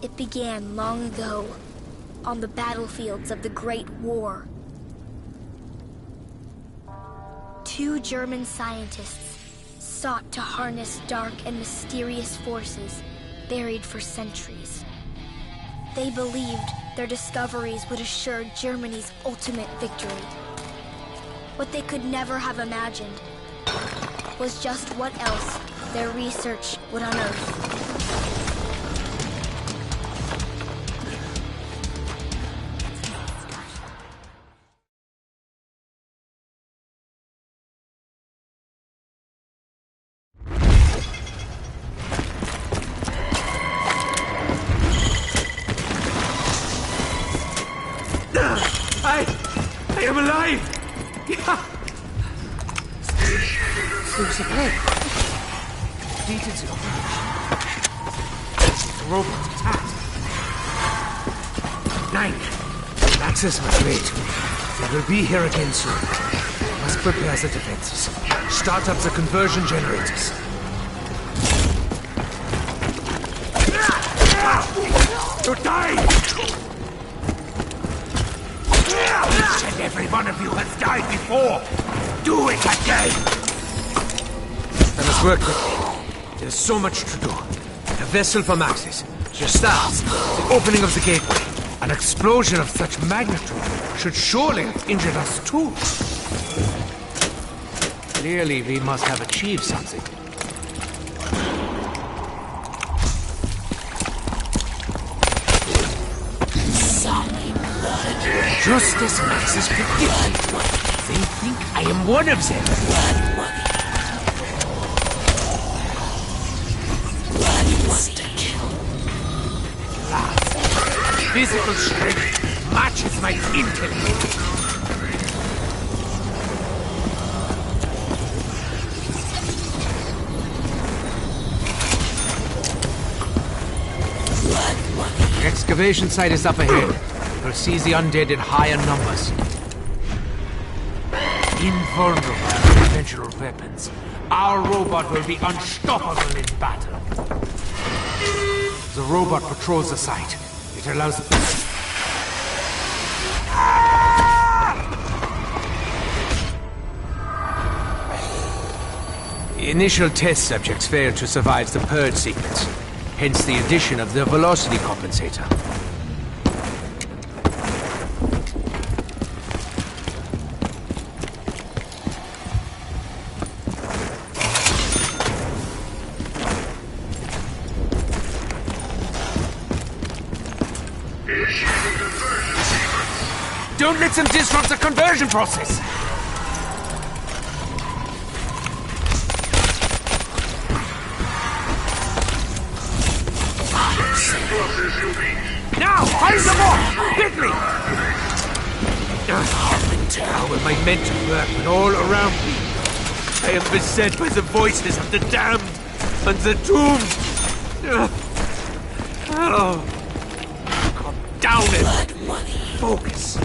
It began long ago, on the battlefields of the Great War. 2 German scientists sought to harness dark and mysterious forces buried for centuries. They believed their discoveries would assure Germany's ultimate victory. What they could never have imagined was just what else their research would unearth. I am alive! Yeah! There's a bed. Completed the operation. The robot attacked. 9. Access was great. They will be here again soon. Must prepare the defenses. Start up the conversion generators. You die! Each and every one of you has died before! Do it again! I must work quickly. There's so much to do. A vessel from Axis. The stars. The opening of the gateway. An explosion of such magnitude should surely have injured us too. Clearly, we must have achieved something. Just as Max is predicted. They think I am one of them. Physical strength matches my intellect. The excavation site is up ahead. We'll see the undead in higher numbers. Invulnerable to conventional weapons. Our robot will be unstoppable in battle. The robot patrols the site. It allows... The initial test subjects failed to survive the purge sequence. Hence the addition of the velocity compensator. Don't let them disrupt the conversion process! Now! Hurry them off! Quickly! How am I meant to work when all around me I am beset by the voices of the damned and the doomed? Oh. Calm down and focus.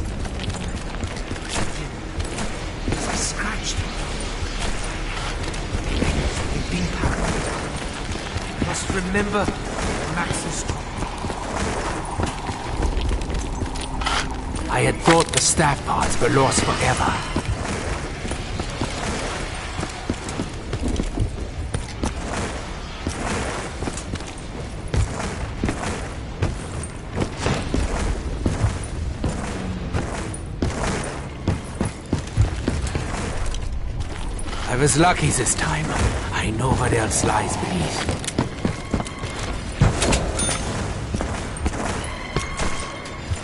Scratched. They've been paranoid. I must remember Max's talk. I had thought the staff parts were lost forever. I was lucky this time. I know what else lies beneath.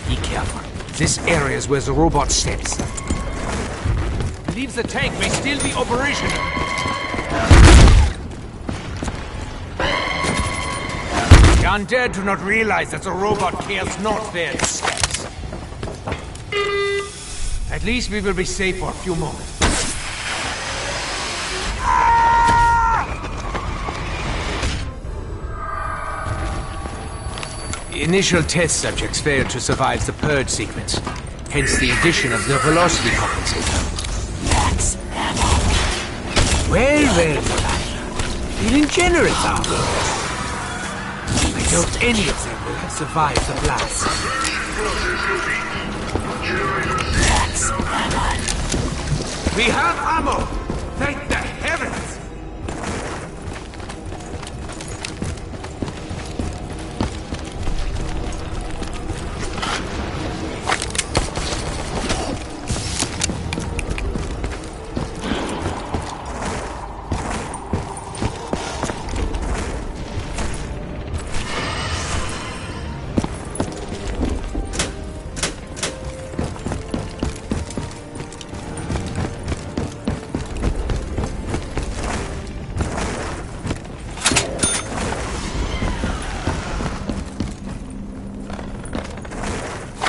Be careful. This area is where the robot steps. Believe the tank may still be operational. The undead do not realize that the robot cares not for its steps. At least we will be safe for a few moments. The initial test subjects failed to survive the purge sequence. Hence the addition of the velocity compensator. That's ammo. Well, feeling generous, are we? I doubt any of them will have survived the blast. We have ammo! Thank the heavens!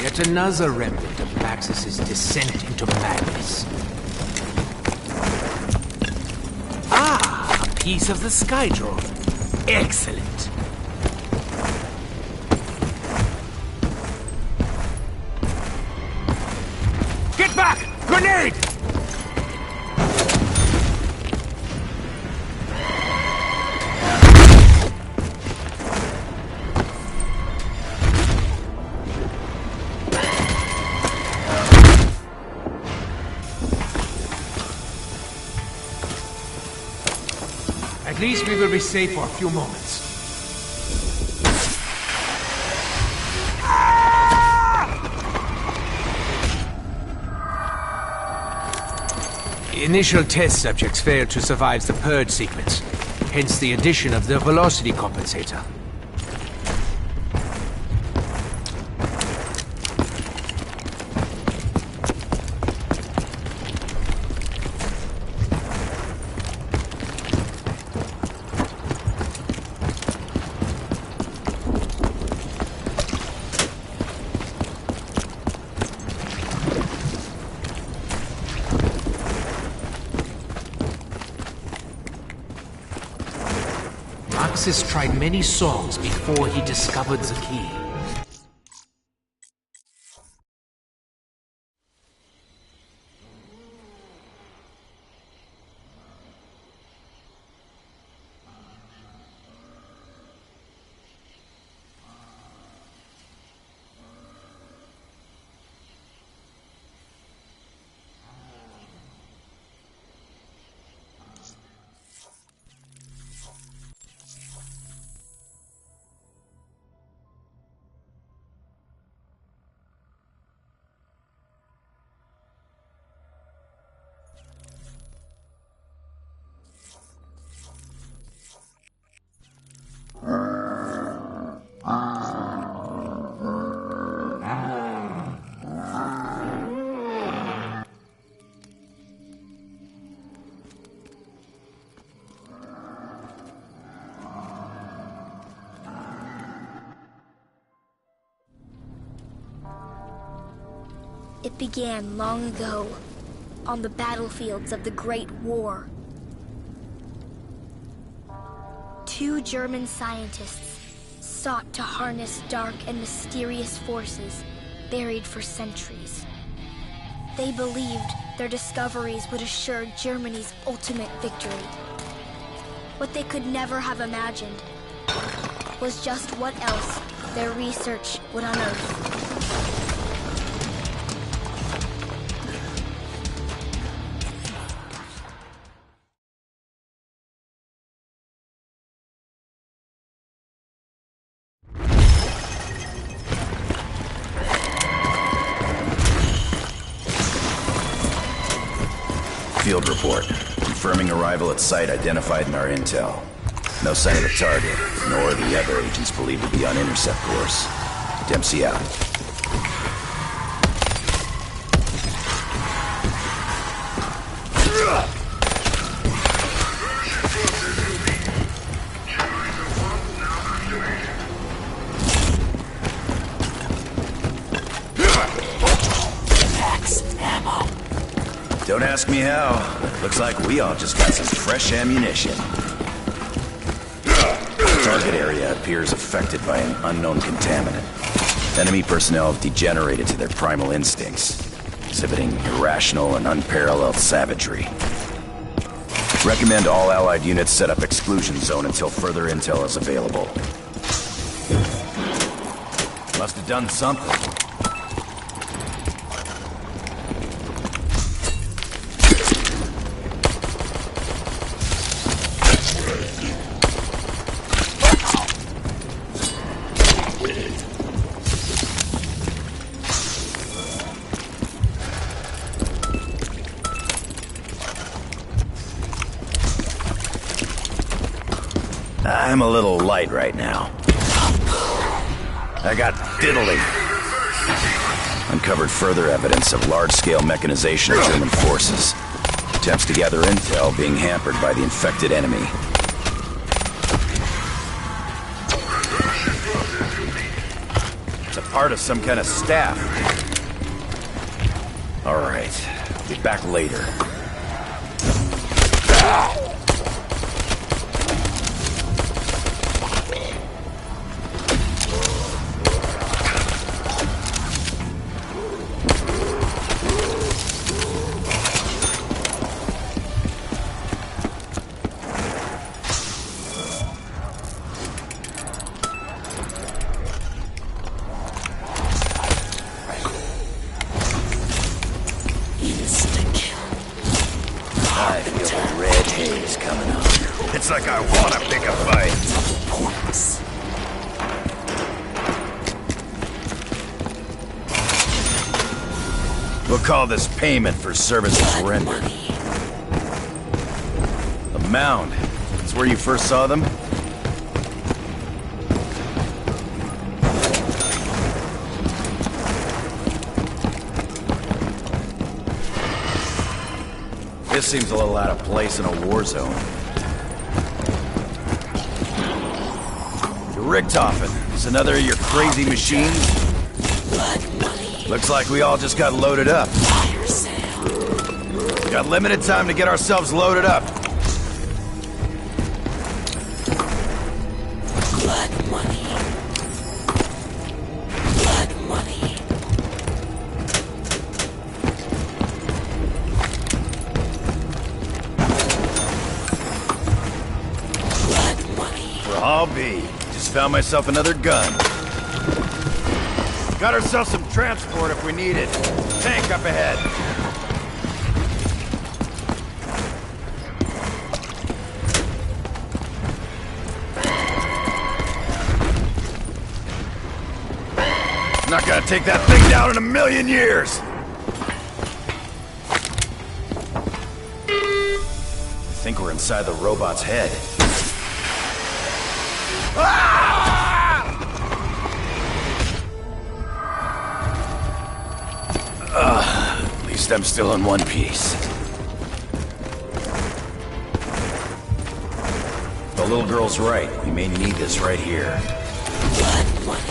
Yet another remnant of Maxis's descent into madness. Ah, a piece of the sky drone. Excellent. Get back! Grenade! At least we will be safe for a few moments. Initial test subjects failed to survive the purge sequence, hence the addition of the velocity compensator. Maxis tried many songs before he discovered the key. It began long ago, on the battlefields of the Great War. Two German scientists sought to harness dark and mysterious forces buried for centuries. They believed their discoveries would assure Germany's ultimate victory. What they could never have imagined was just what else their research would unearth. Field report, confirming arrival at site identified in our intel. No sign of the target, nor the other agents believed to be on intercept course. Dempsey out. Don't ask me how. Looks like we all just got some fresh ammunition. The target area appears affected by an unknown contaminant. Enemy personnel have degenerated to their primal instincts, exhibiting irrational and unparalleled savagery. Recommend all Allied units set up exclusion zone until further intel is available. Must have done something. I'm a little light right now. I got diddly. Uncovered further evidence of large-scale mechanization of German forces. Attempts to gather intel being hampered by the infected enemy. It's a part of some kind of staff. All right, I'll be back later. I feel the red haze coming on. It's like I want to pick a fight. We'll call this payment for services rendered. The mound. It's where you first saw them? This seems a little out of place in a war zone. The Richtofen. Is another of your crazy machines? Looks like we all just got loaded up. Got limited time to get ourselves loaded up. Blood money. Blood money. I'll be. Just found myself another gun. Got ourselves some transport if we need it. Tank up ahead. Not gonna take that thing down in a million years. I think we're inside the robot's head. At least I'm still in one piece. The little girl's right. We may need this right here. Blood money.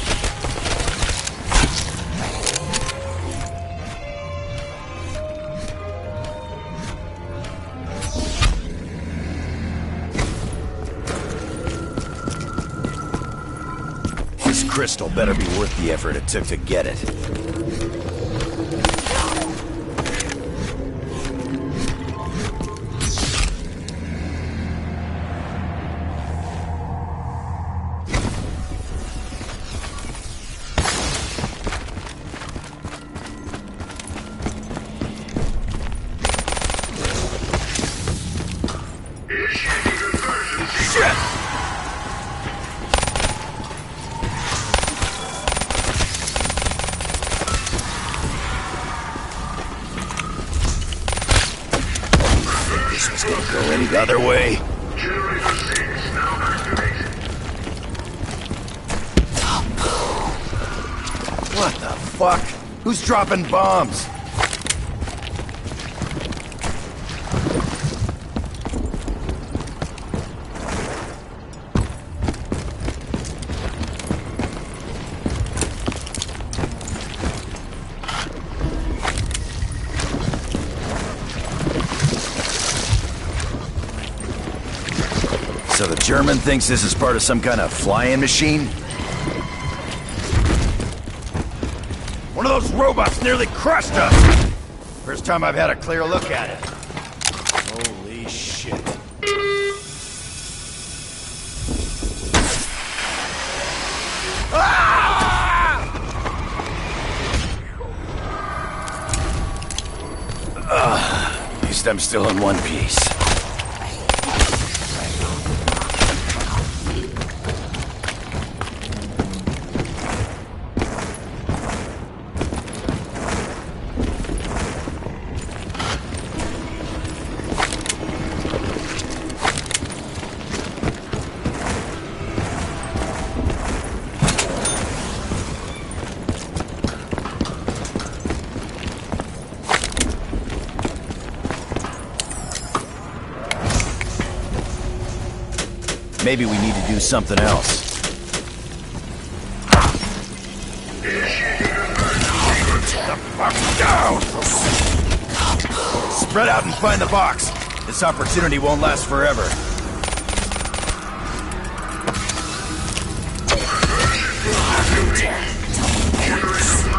Crystal better be worth the effort it took to get it. Shit! Go any other way. What the fuck? Who's dropping bombs? So the German thinks this is part of some kind of flying machine? One of those robots nearly crushed us! First time I've had a clear look at it. Holy shit. Ah! I'm still in one piece. Maybe we need to do something else. The fuck down! Spread out and find the box. This opportunity won't last forever.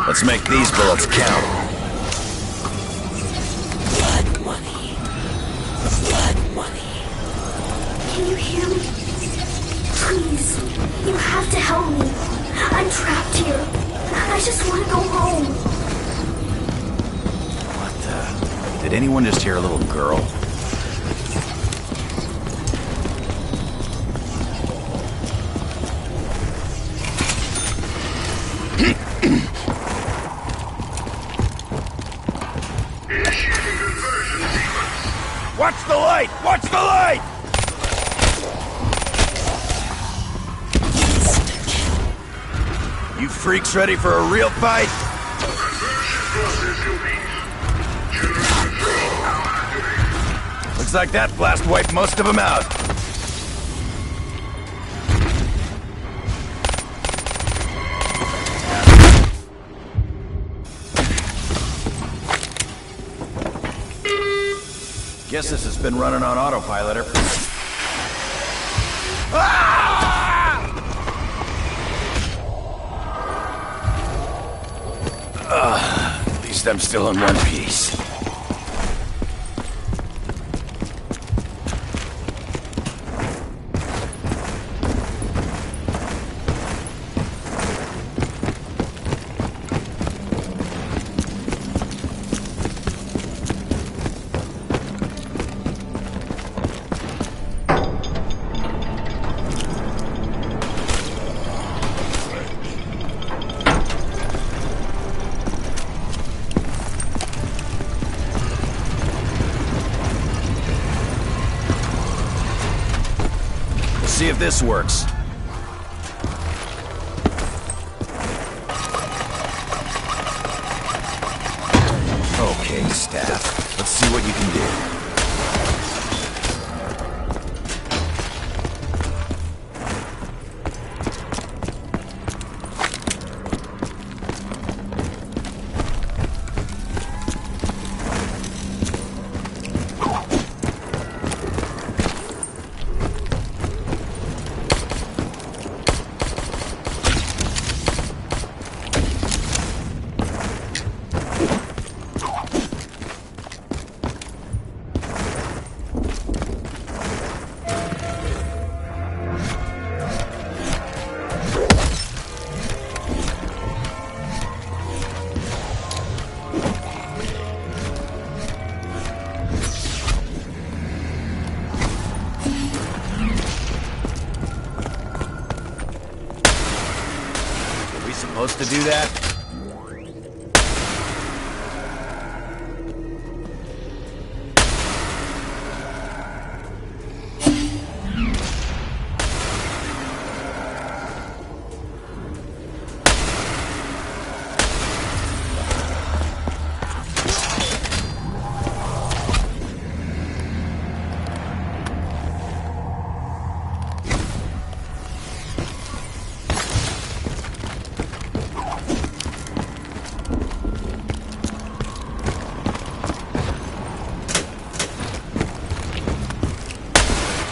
Let's make these bullets count. Blood money. Blood money. Can you hear me? Please, you have to help me. I'm trapped here. I just want to go home. What the? Did anyone just hear a little girl? Watch the light! Watch the light! You freaks ready for a real fight? Looks like that blast wiped most of them out. Guess this has been running on autopilot. At least I'm still in one piece. See if this works. Okay, staff. Let's see what you can do. Supposed to do that?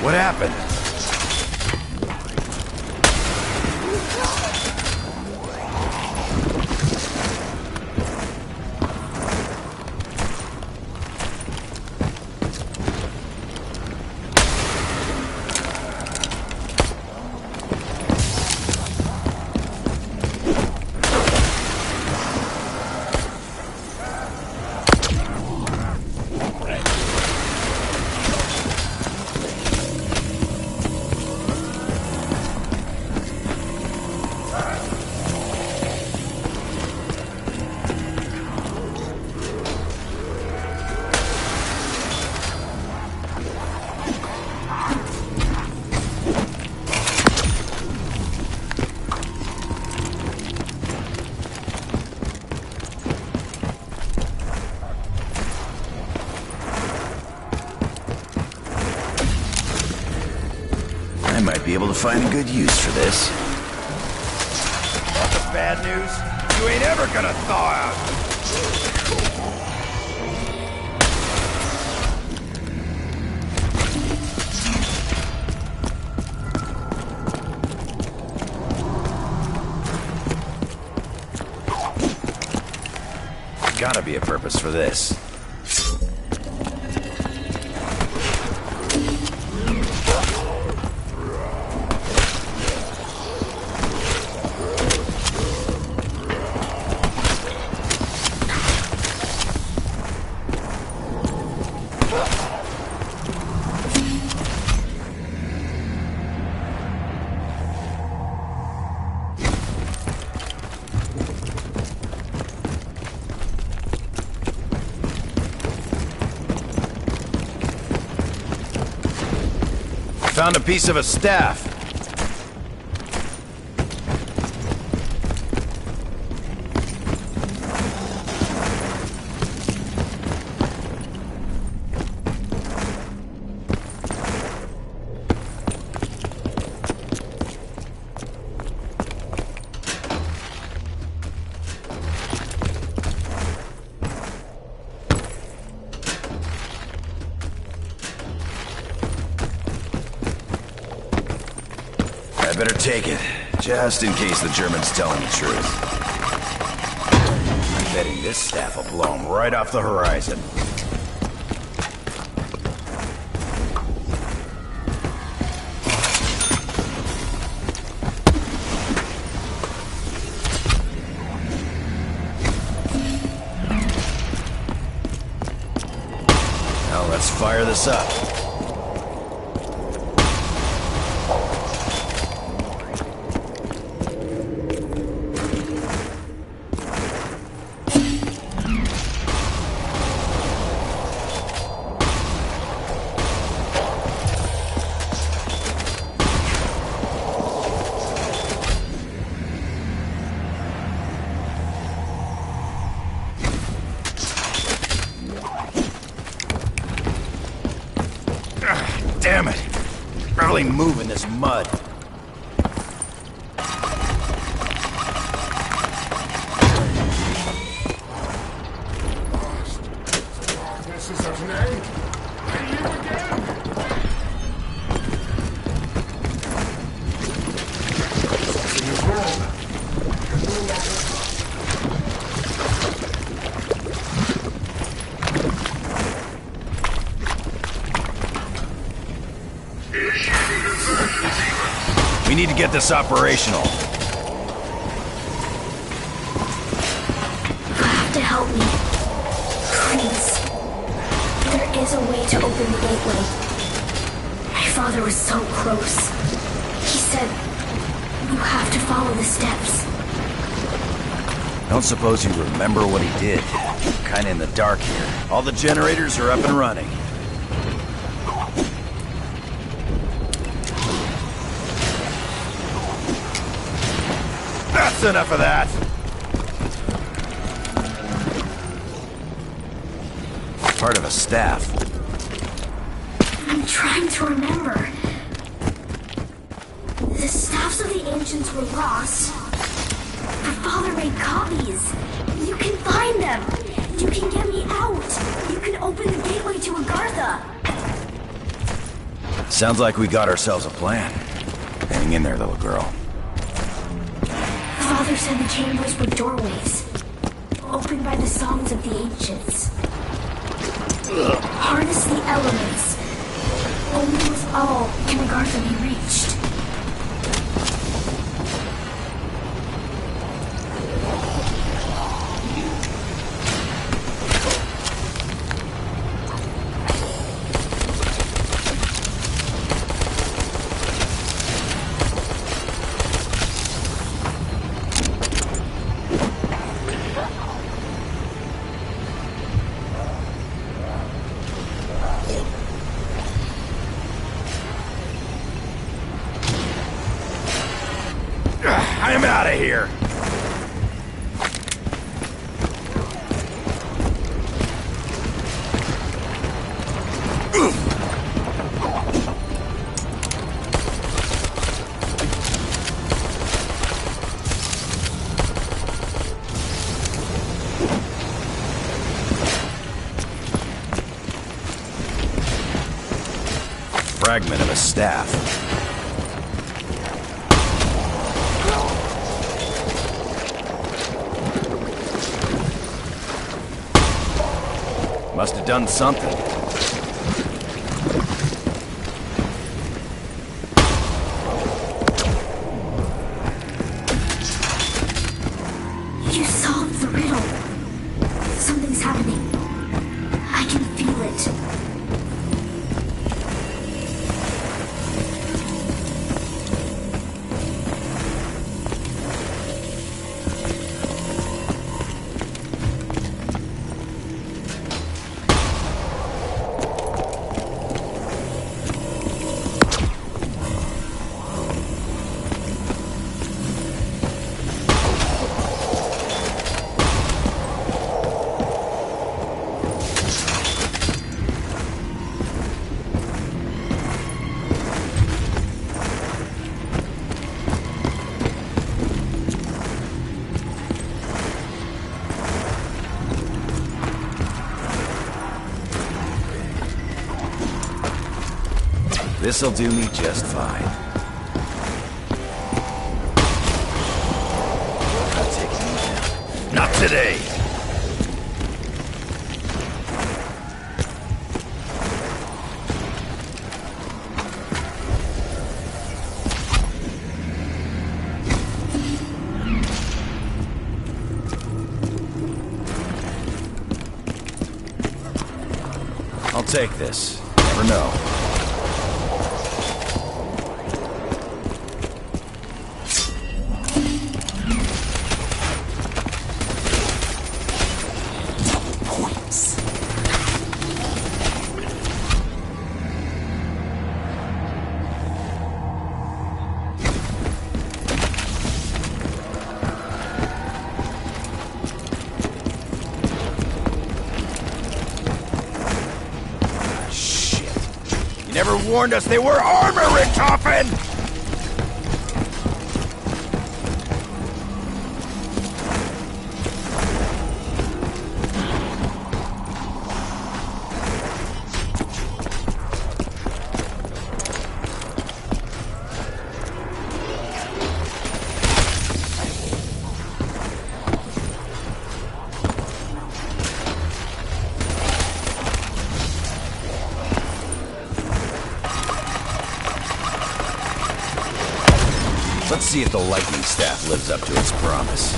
What happened? I might be able to find a good use for this. Want the bad news? You ain't ever gonna thaw out! Gotta be a purpose for this. Found a piece of a staff. I better take it, just in case the German's telling the truth. I'm betting this staff will blow him right off the horizon. Now let's fire this up. Damn it! Barely move in this mud. We need to get this operational. You have to help me. Please. There is a way to open the gateway. My father was so close. He said, you have to follow the steps. Don't suppose you remember what he did. Kinda in the dark here. All the generators are up and running. That's enough of that! Part of a staff. I'm trying to remember. The staffs of the ancients were lost. My father made copies. You can find them. You can get me out. You can open the gateway to Agartha. Sounds like we got ourselves a plan. Hang in there, little girl. Father said the chambers were doorways, opened by the songs of the ancients. Harness the elements. Only with all can Agartha be reached. I'm out of here! fragment of a staff. Must have done something. You solved the riddle. Something's happening. I can feel it. This'll do me just fine. Not taking me down. Not today! I'll take this. Never know. Never warned us they were armor, Richtofen! Let's see if the lightning staff lives up to its promise.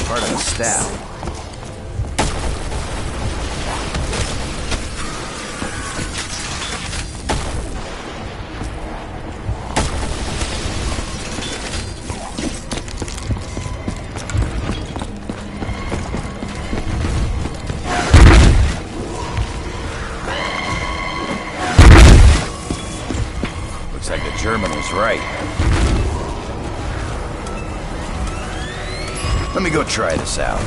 Part of the staff. Looks like the German was right. Let me go try this out.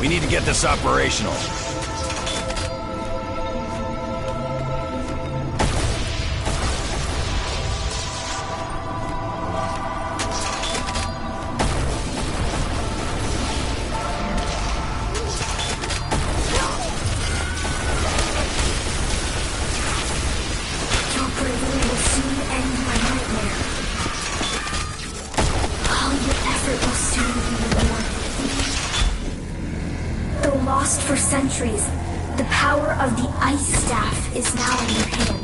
We need to get this operational. Your bravery will soon end my nightmare. All your effort will soon be rewarded. Though lost for centuries, the power of the Ice Staff is now in your hands.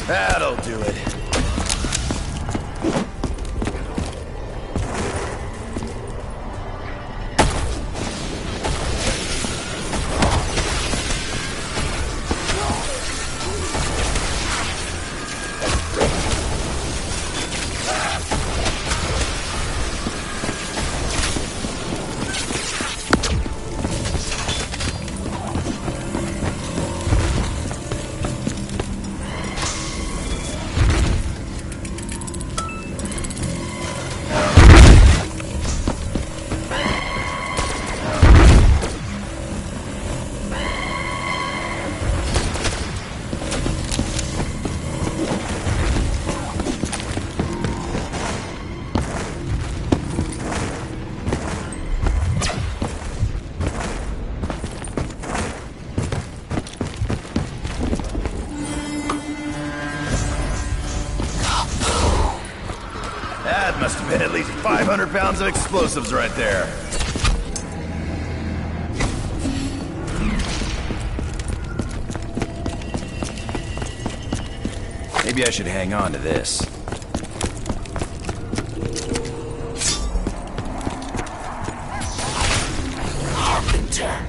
That'll do it. least 500 pounds of explosives right there. Maybe I should hang on to this. Carpenter.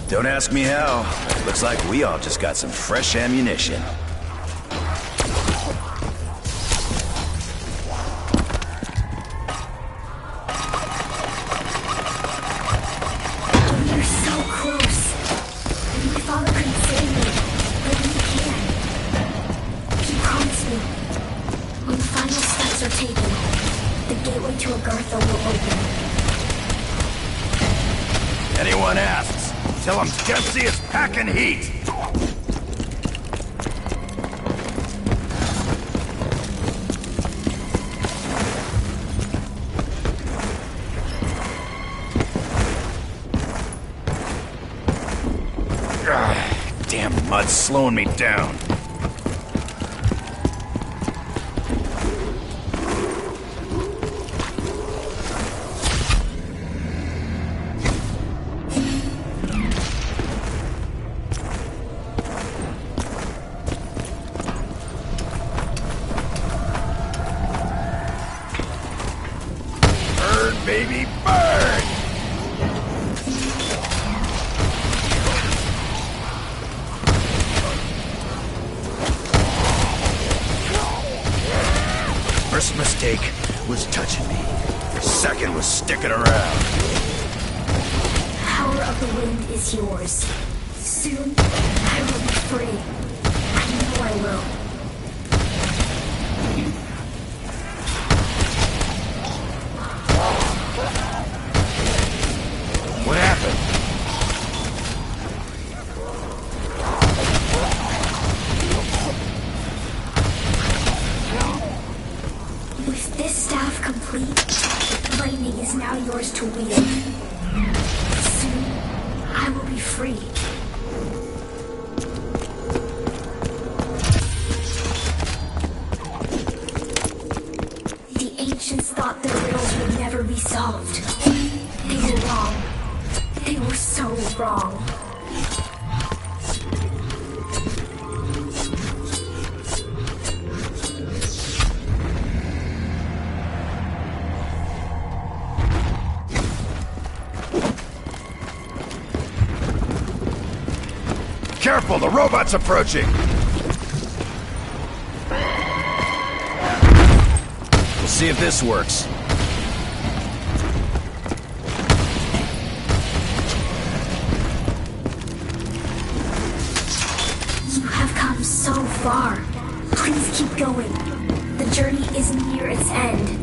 Don't ask me how. Looks like we all just got some fresh ammunition. You're so close. My father couldn't save me, but you can. He promised me. When the final steps are taken, the gateway to Agartha will open. Anyone asks, tell them Dempsey is packing heat! Damn mud's slowing me down. Burn, baby, burn! First mistake was touching me. Second was sticking around. Power of the wind is yours. Soon, I will be free. I know I will. What happened? With this staff complete, lightning is now yours to wield. Soon, I will be free. The ancients thought their riddles would never be solved. They were wrong. They were so wrong. Careful, the robot's approaching! We'll see if this works. You have come so far. Please keep going. The journey is near its end.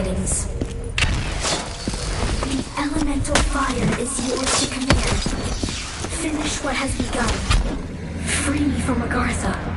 settings. The elemental fire is yours to command. Finish what has begun. Free me from Agartha.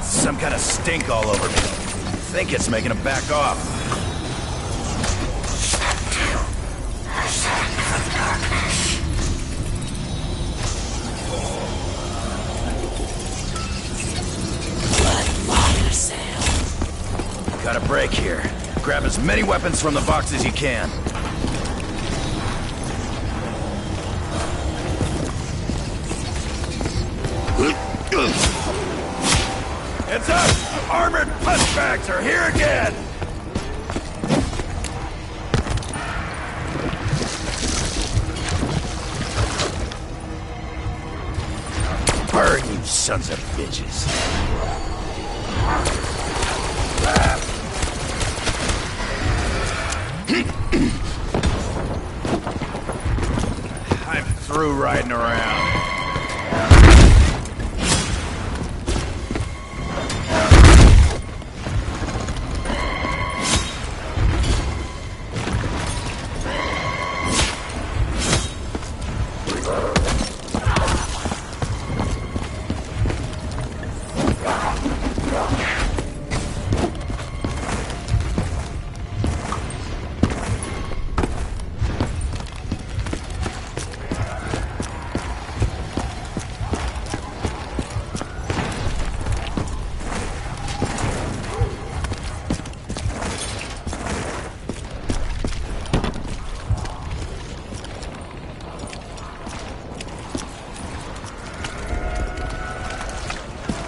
Some kind of stink all over me. I think it's making him back off. Got a break here. Grab as many weapons from the box as you can. Heads up! Armored punchbags are here again! Burn, you sons of bitches. I'm through riding around.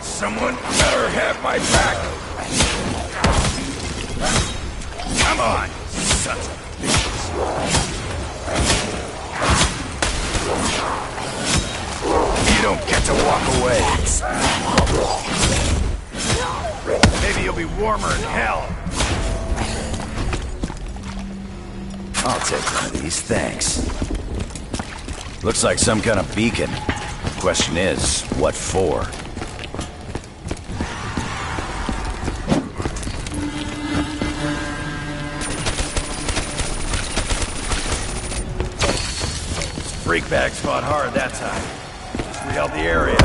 Someone better have my back! Come on, sons of bitches! You don't get to walk away. Maybe you'll be warmer in hell. I'll take one of these, thanks. Looks like some kind of beacon. Question is, what for? Freakbags fought hard that time. We held the area.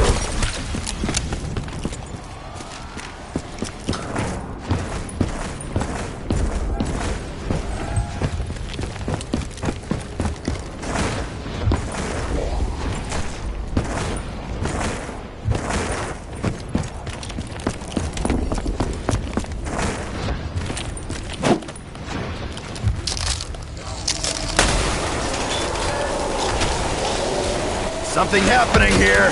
Something happening here.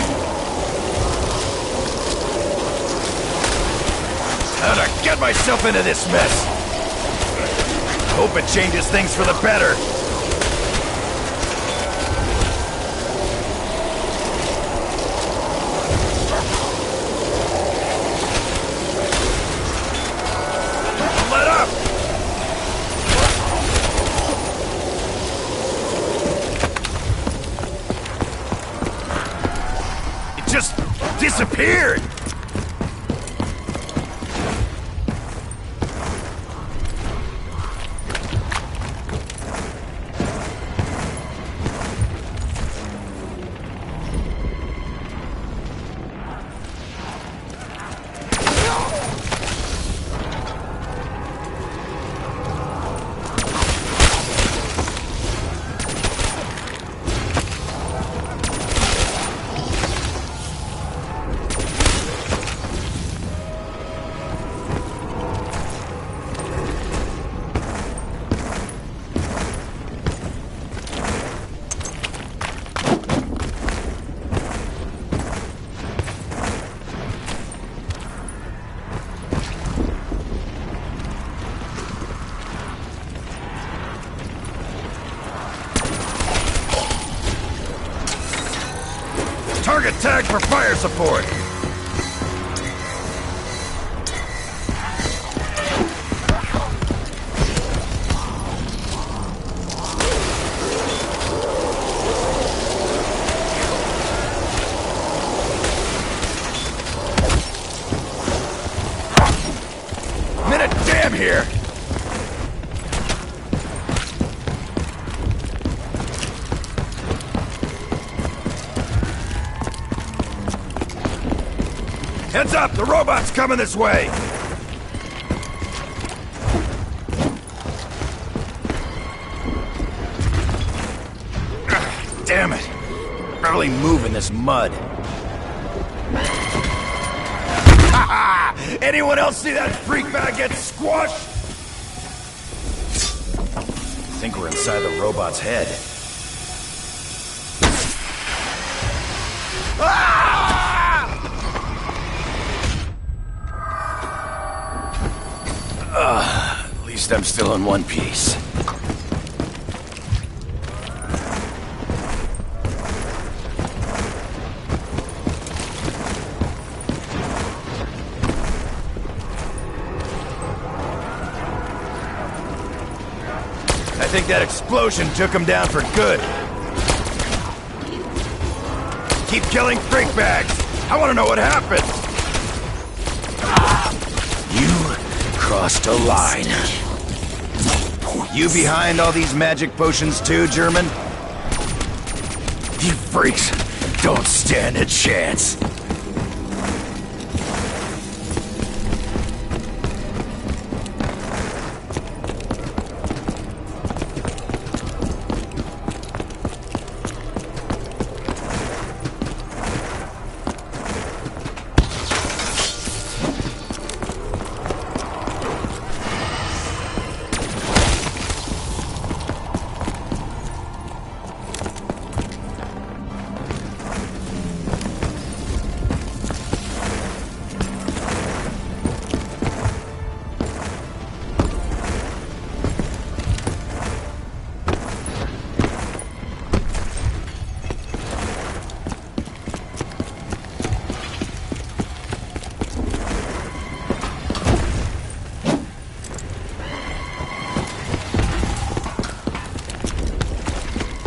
How to get myself into this mess? Hope it changes things for the better. Let up! Just disappeared! Target tag for fire support! Minute damn here! Heads up! The robot's coming this way! Damn it! Barely moving this mud. Anyone else see that freak bag get squashed? I think we're inside the robot's head. At least I'm still in one piece. I think that explosion took him down for good. Keep killing freak bags. I want to know what happened. You crossed a line. You behind all these magic potions too, German? You freaks don't stand a chance.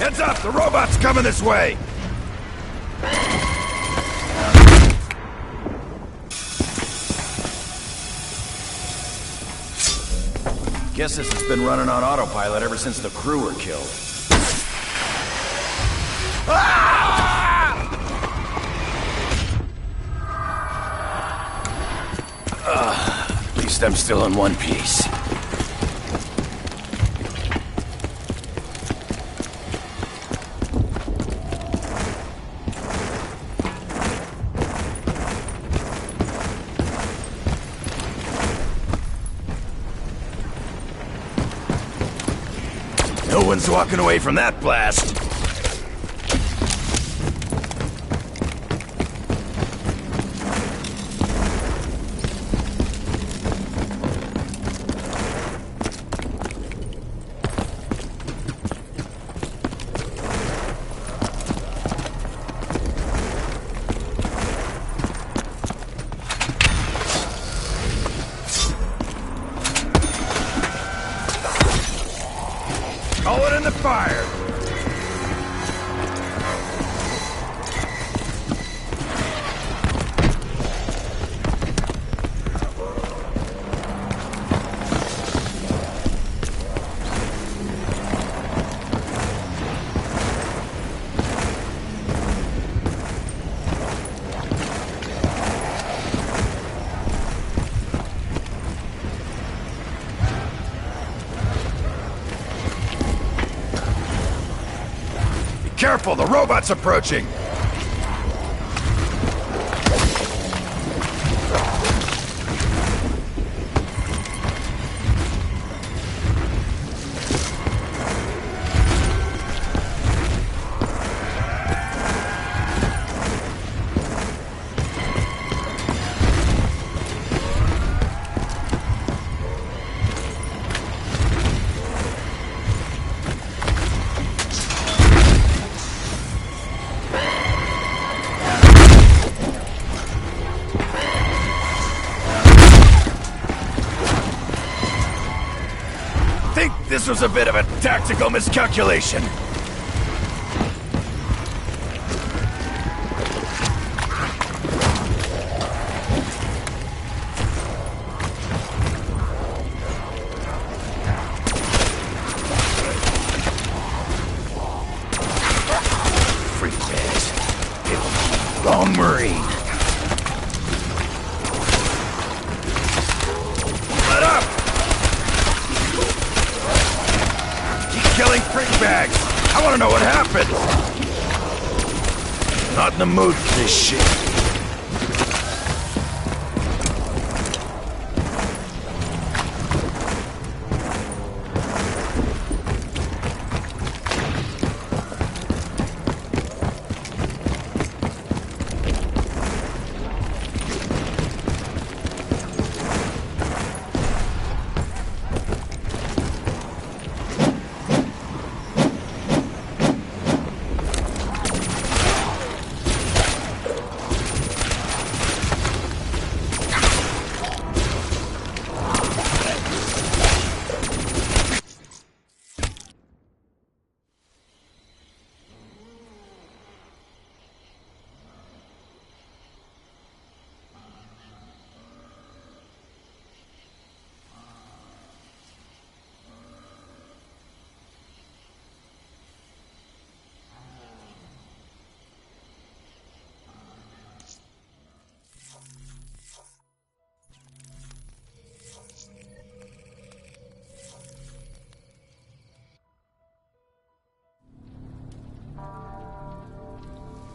Heads up! The robot's coming this way! Guess this has been running on autopilot ever since the crew were killed. At least I'm still in one piece. No one's walking away from that blast. Call it in the fire! Careful, the robot's approaching! This was a bit of a tactical miscalculation. Freak bags. Wrong Marine. Let up! Killing freak bags! I want to know what happened! Not in the mood for this shit.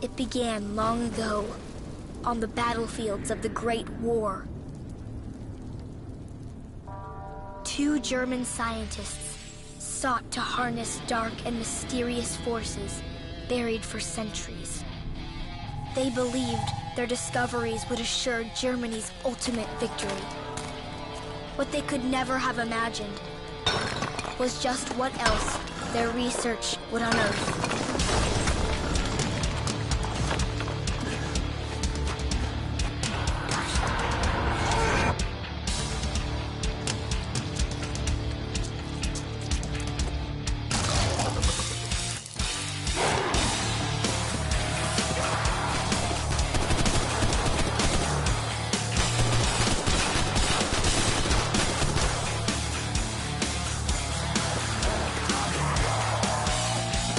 It began long ago, on the battlefields of the Great War. 2 German scientists sought to harness dark and mysterious forces buried for centuries. They believed their discoveries would assure Germany's ultimate victory. What they could never have imagined was just what else their research would unearth.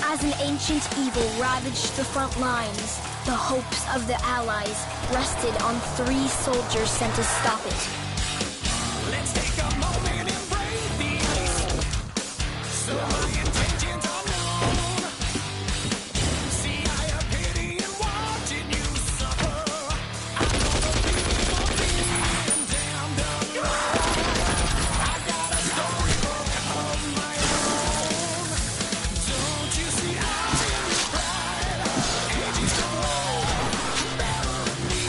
As an ancient evil ravaged the front lines, the hopes of the Allies rested on 3 soldiers sent to stop it. Let's take a moment and breathe the ice. So my intentions are known. See, I have pity in watching you suffer. I know the feeling of being damned alone. I got a storybook of my own. Don't you see I am pride? Ages of war, bury me.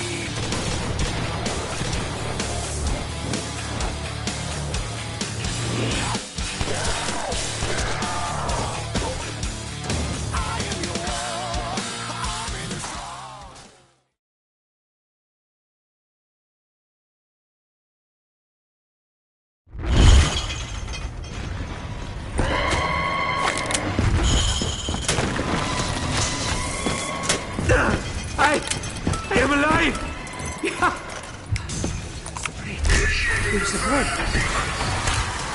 I am alive! Yeah! Here's the blood.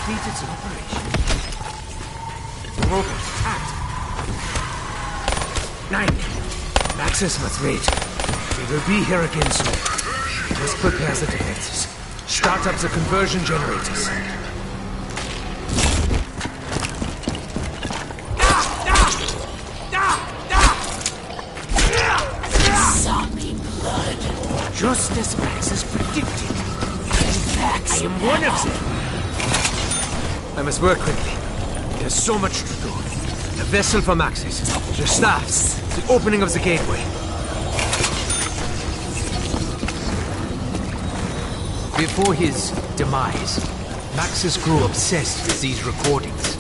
Completed its operation. The robot attacked. 9. Maxis must wait. We will be here again soon. We must prepare the defenses. Start up the conversion generators. Zombie blood. Just as Maxis predicted. Max, I am one of them. I must work quickly. There's so much to do. A vessel for Maxis. The staffs. The opening of the gateway. Before his demise, Maxis grew obsessed with these recordings.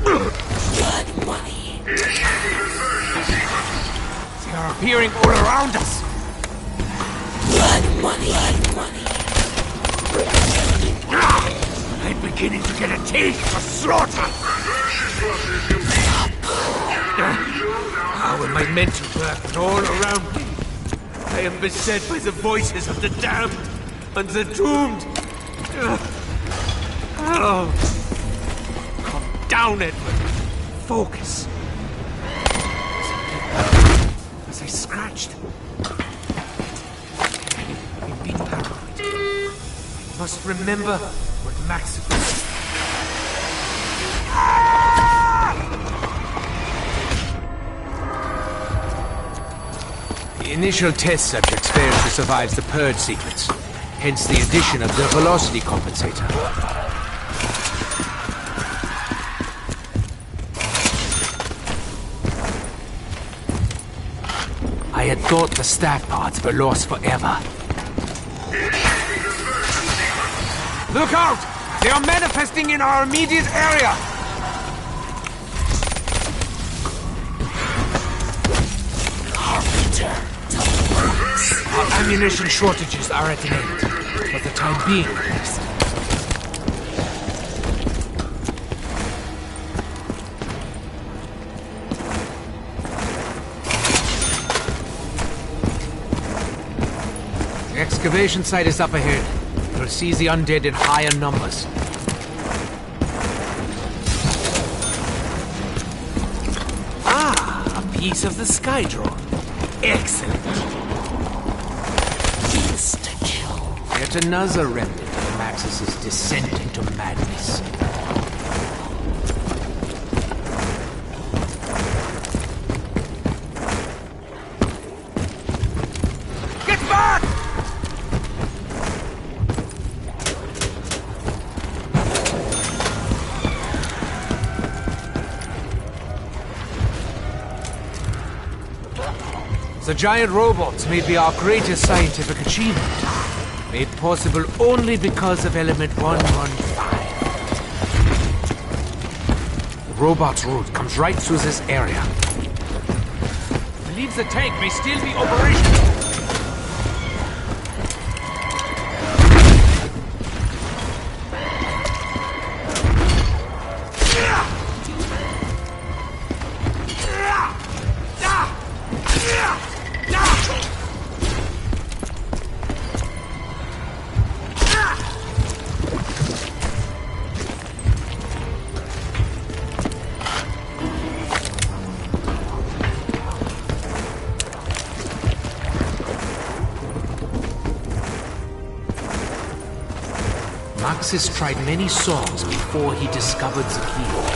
blood money. They are appearing all around us. Blood money. Blood money. beginning to get a taste for slaughter. How am I meant to work when all around me I am beset by the voices of the damned and the doomed? Oh. Calm down, Edward. Focus. As I scratched. I'm being paranoid. I must remember what Max... The initial test subjects failed to survive the purge sequence, hence the addition of the velocity compensator. I had thought the staff pods were lost forever. Look out! They are manifesting in our immediate area! Our ammunition shortages are at an end, for the time being at least. The excavation site is up ahead. You'll see the undead in higher numbers. Ah, a piece of the sky drone. Excellent. Yet another remnant of Maxis's descent into madness. Get back! The giant robots may be our greatest scientific achievement. Made possible only because of element 115. The robot's route comes right through this area. I believe the tank may still be operational. Maxis tried many songs before he discovered the keyboard.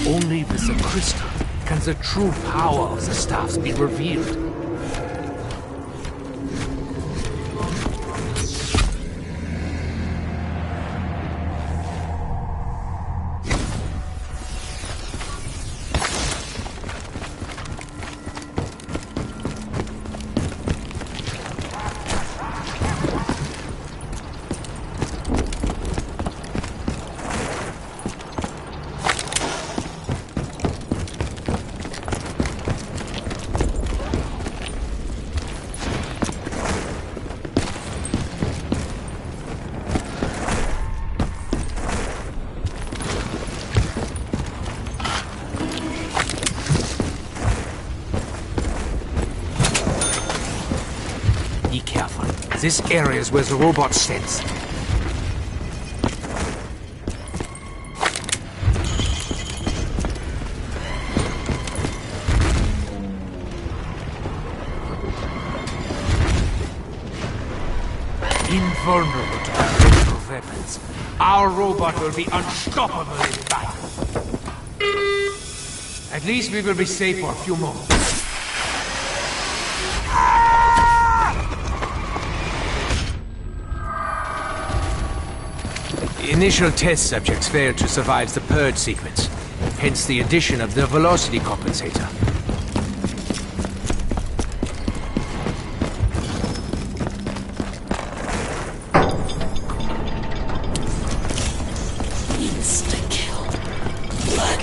Only with the crystal can the true power of the staffs be revealed. Be careful. This area is where the robot stands. Invulnerable to conventional weapons, our robot will be unstoppable in battle. At least we will be safe for a few moments. The initial test subjects failed to survive the purge sequence, hence the addition of the velocity compensator.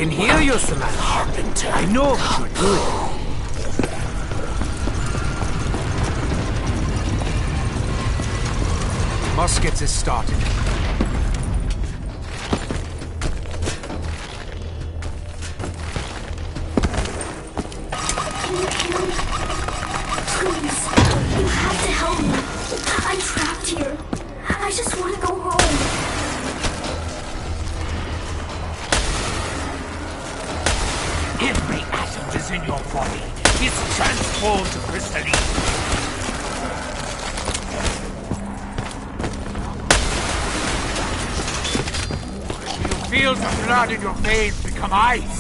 can hear you, Samantha. I know what you're doing. Muskets is started. Can you hear me? Please, you have to help me. I'm trapped here. I just want to go home. Every atom is in your body. It's transformed to crystalline. Feel the blood in your veins become ice.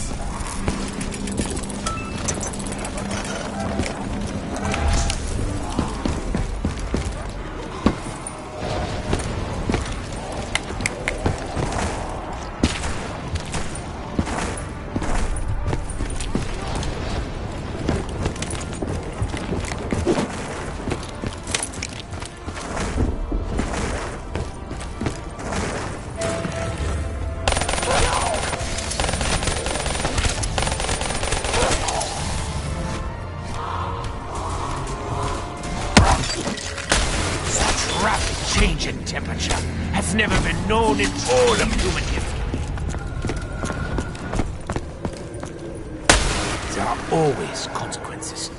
Change in temperature has never been known in all of human history. There are always consequences.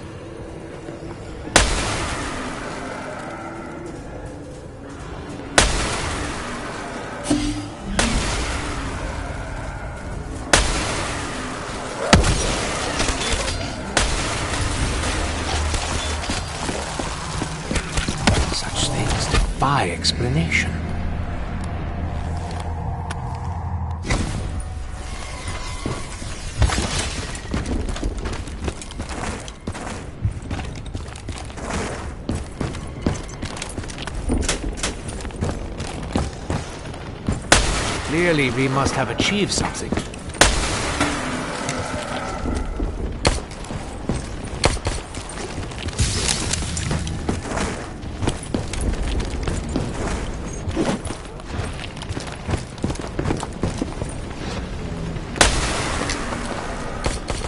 By explanation. Clearly, we must have achieved something.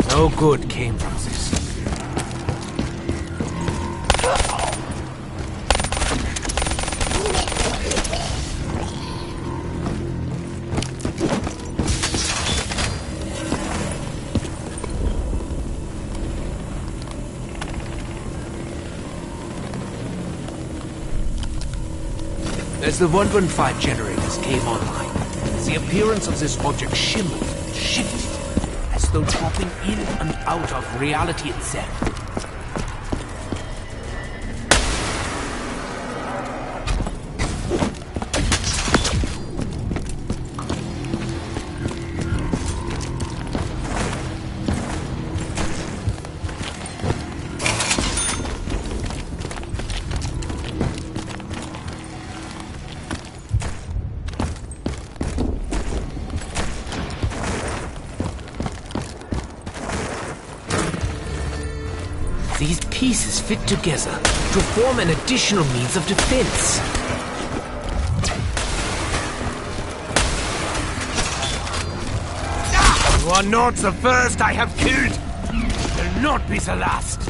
No good came from this. As the 115 generators came online, the appearance of this object shimmered, shifted, as though dropping in and out of reality itself. These pieces fit together to form an additional means of defense. You are not the first I have killed. Will not be the last.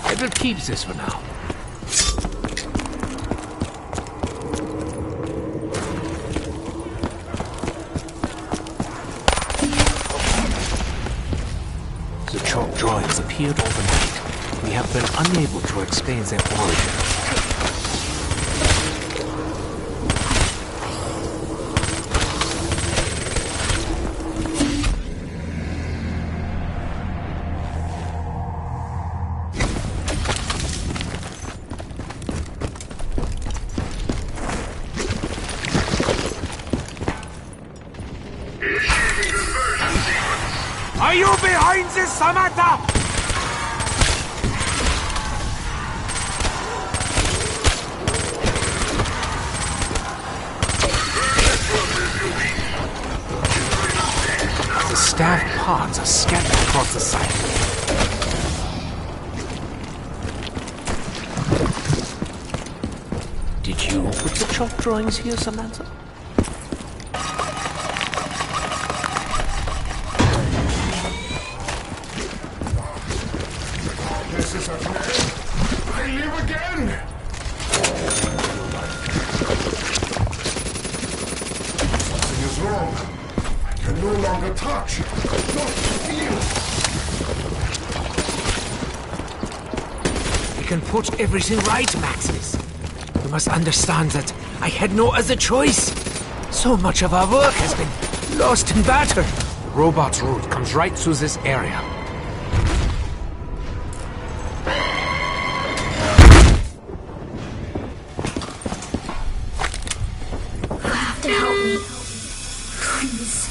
I will keep this for now. The chalk drawings appeared overnight. We have been unable to explain their origin. Are you behind this, Samantha? The staff parts are scattered across the site. Did you put the chalk drawings here, Samantha? no longer touch. Not feel. We can put everything right, Maxis. You must understand that I had no other choice. So much of our work has been lost and battered. The robot's route comes right through this area. You have to help me. Please.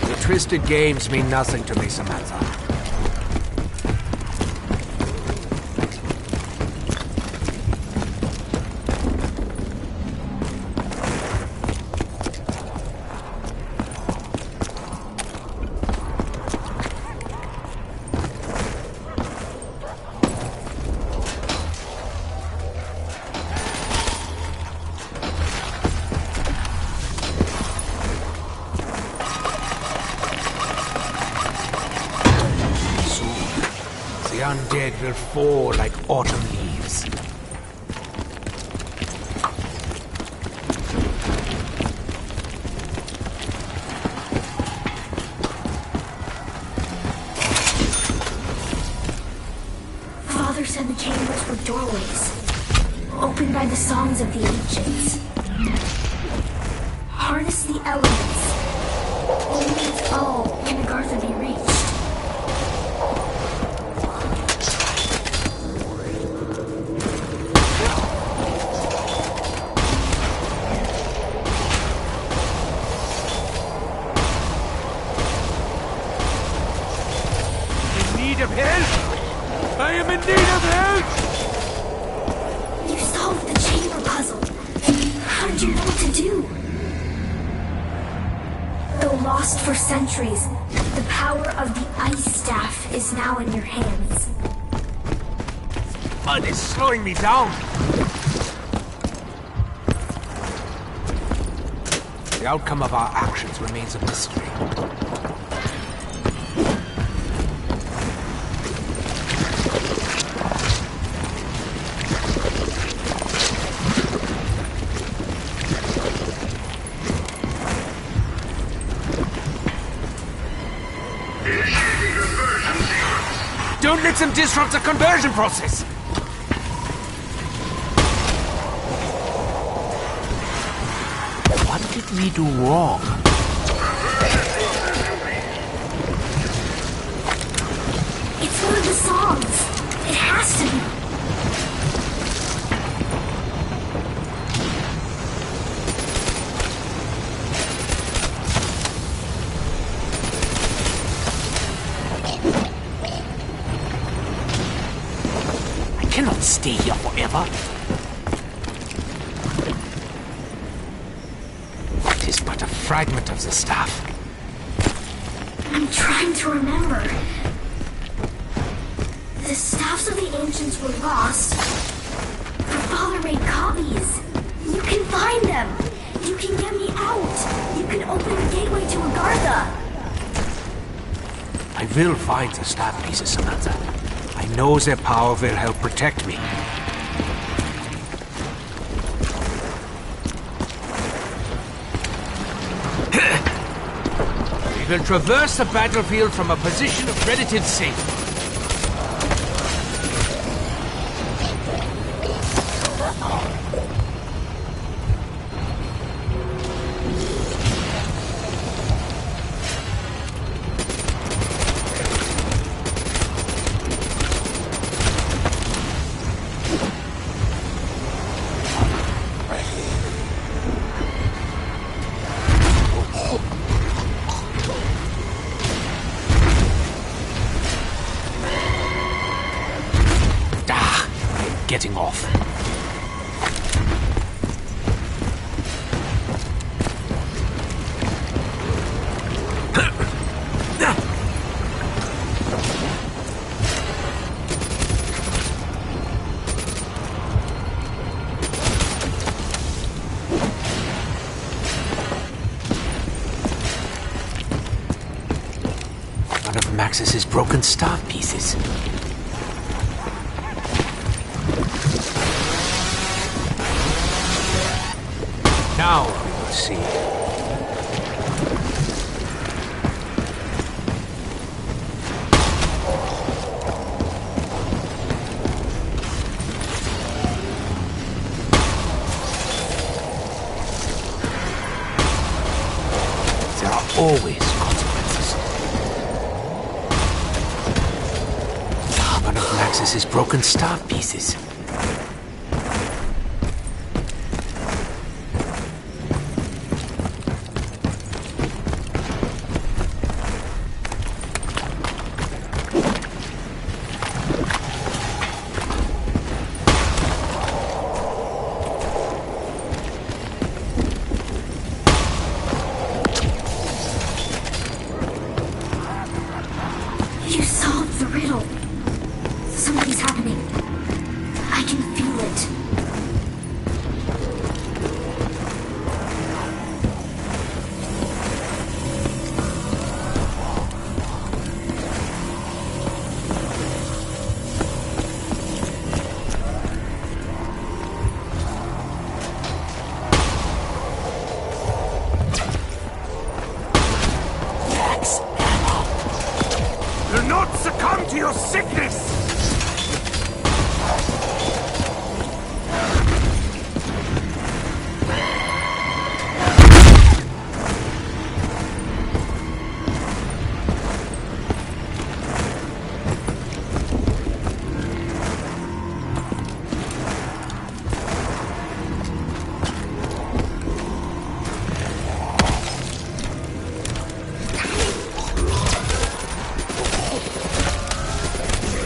Your twisted games mean nothing to me, Samantha. The undead will fall like autumn leaves. Father said the chambers were doorways, opened by the songs of the ancients. Harness the elements. Only with all can Agartha be reached. Of help! I am in need of help! You solved the chamber puzzle. How did you know what to do? Though lost for centuries, the power of the ice staff is now in your hands. Mud is slowing me down. The outcome of our actions remains a mystery. Don't let them disrupt the conversion process! What did we do wrong? It's one of the songs. It has to be. I cannot stay here forever. It is but a fragment of the staff. I'm trying to remember. The staffs of the ancients were lost. Her father made copies. You can find them. You can get me out. You can open the gateway to Agartha. I will find the staff pieces, Samantha. I know their power will help protect me. We will traverse the battlefield from a position of relative safety. Getting off. One of Maxis's broken staff pieces. Now we will see. There are always consequences. One of Maxis's broken staff pieces. You solved the riddle. Something's happening. I can feel it. Do not succumb to your sickness!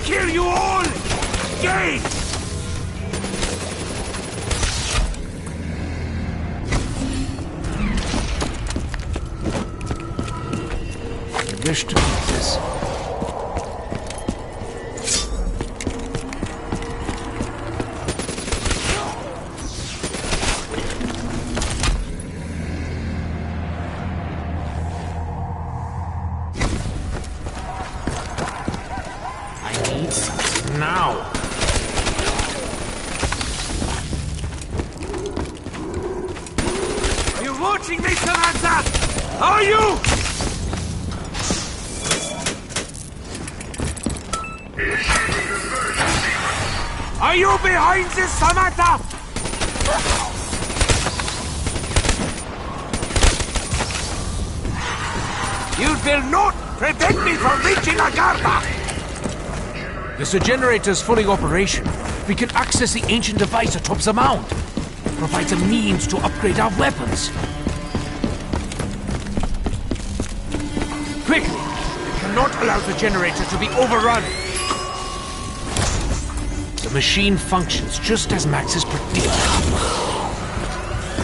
Kill you all! Gain! I wish to keep this. I need something now. Are you watching me, Samantha? Are you? Are you behind this, Samantha? You will not prevent me from reaching Agartha! If the generator is fully operational, we can access the ancient device atop the mound. Provides a means to upgrade our weapons. Quickly! We cannot allow the generator to be overrun. The machine functions just as Maxis predicted.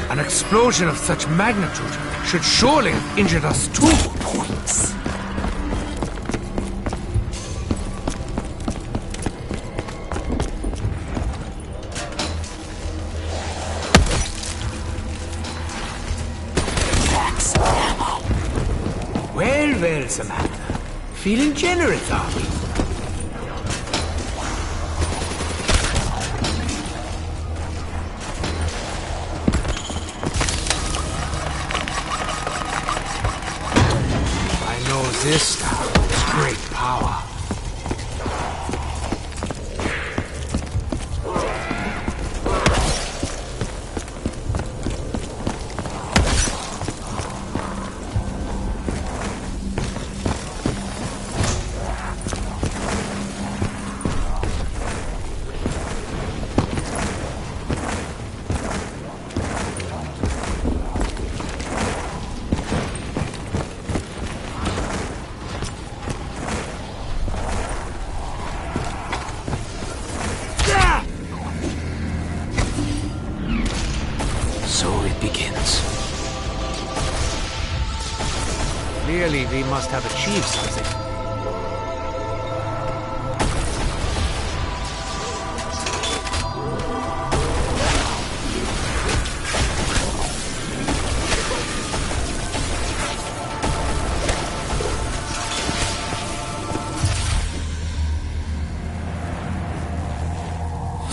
An explosion of such magnitude should surely have injured us too. Points. Well, Samantha. Feeling generous, are we? I know this stuff has great power. So it begins. Clearly, we must have achieved something.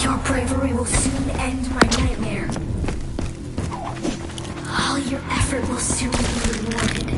Your bravery will soon end my nightmare. All your effort will soon be rewarded.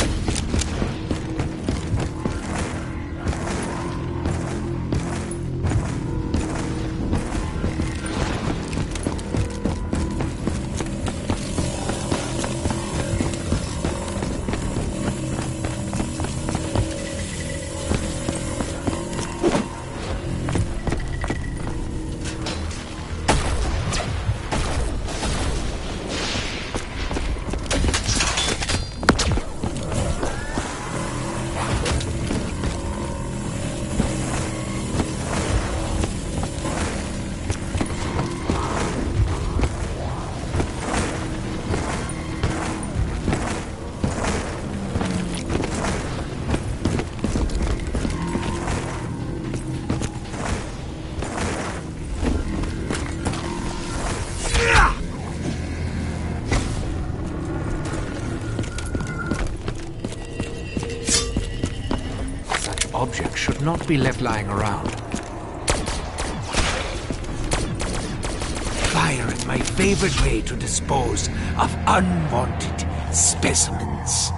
Objects should not be left lying around. Fire is my favorite way to dispose of unwanted specimens.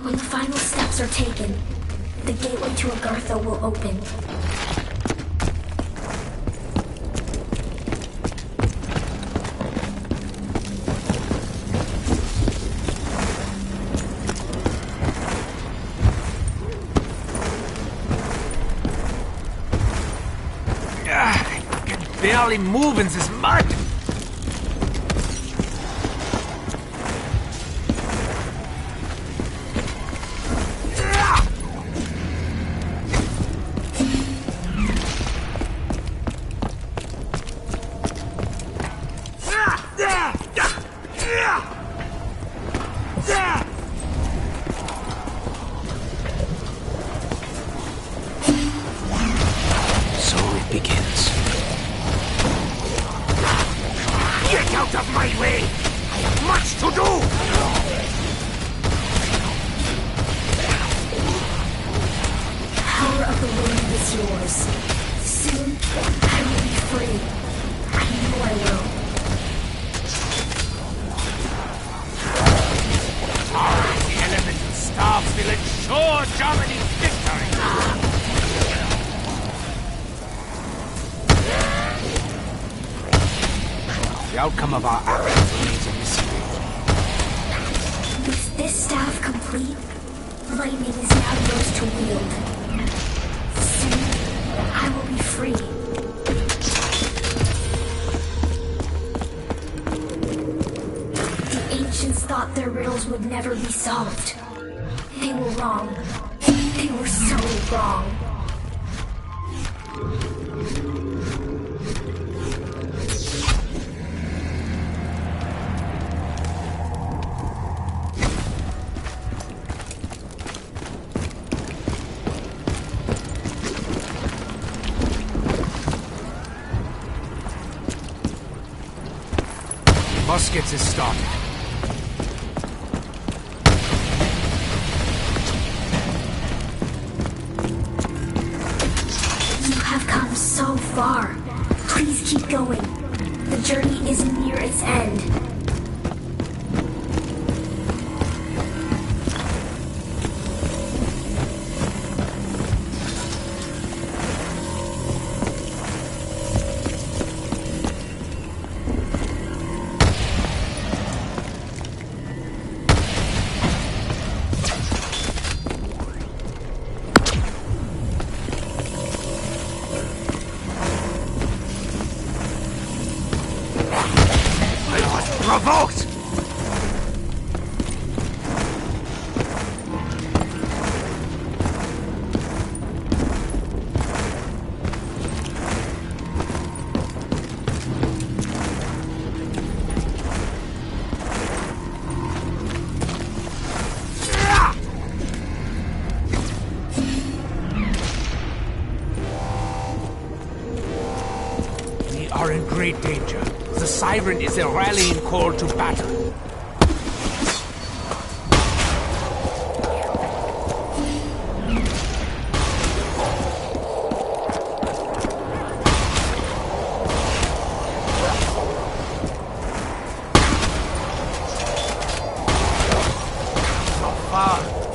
When the final steps are taken, the gateway to Agartha will open. I can barely move in this mud. Begins. Get out of my way! I have much to do! The power of the wind is yours. Soon, I will be free. I know I will. Our elemental staffs will ensure Germany's victory! The outcome of our actions remains a mystery. With this staff complete, lightning is now yours to wield. Soon, I will be free. The ancients thought their riddles would never be solved. They were wrong. They were so wrong. Muskets is started. You have come so far. Please keep going. The journey is near its end. folks! We are in great danger. The siren is a rallying call to battle.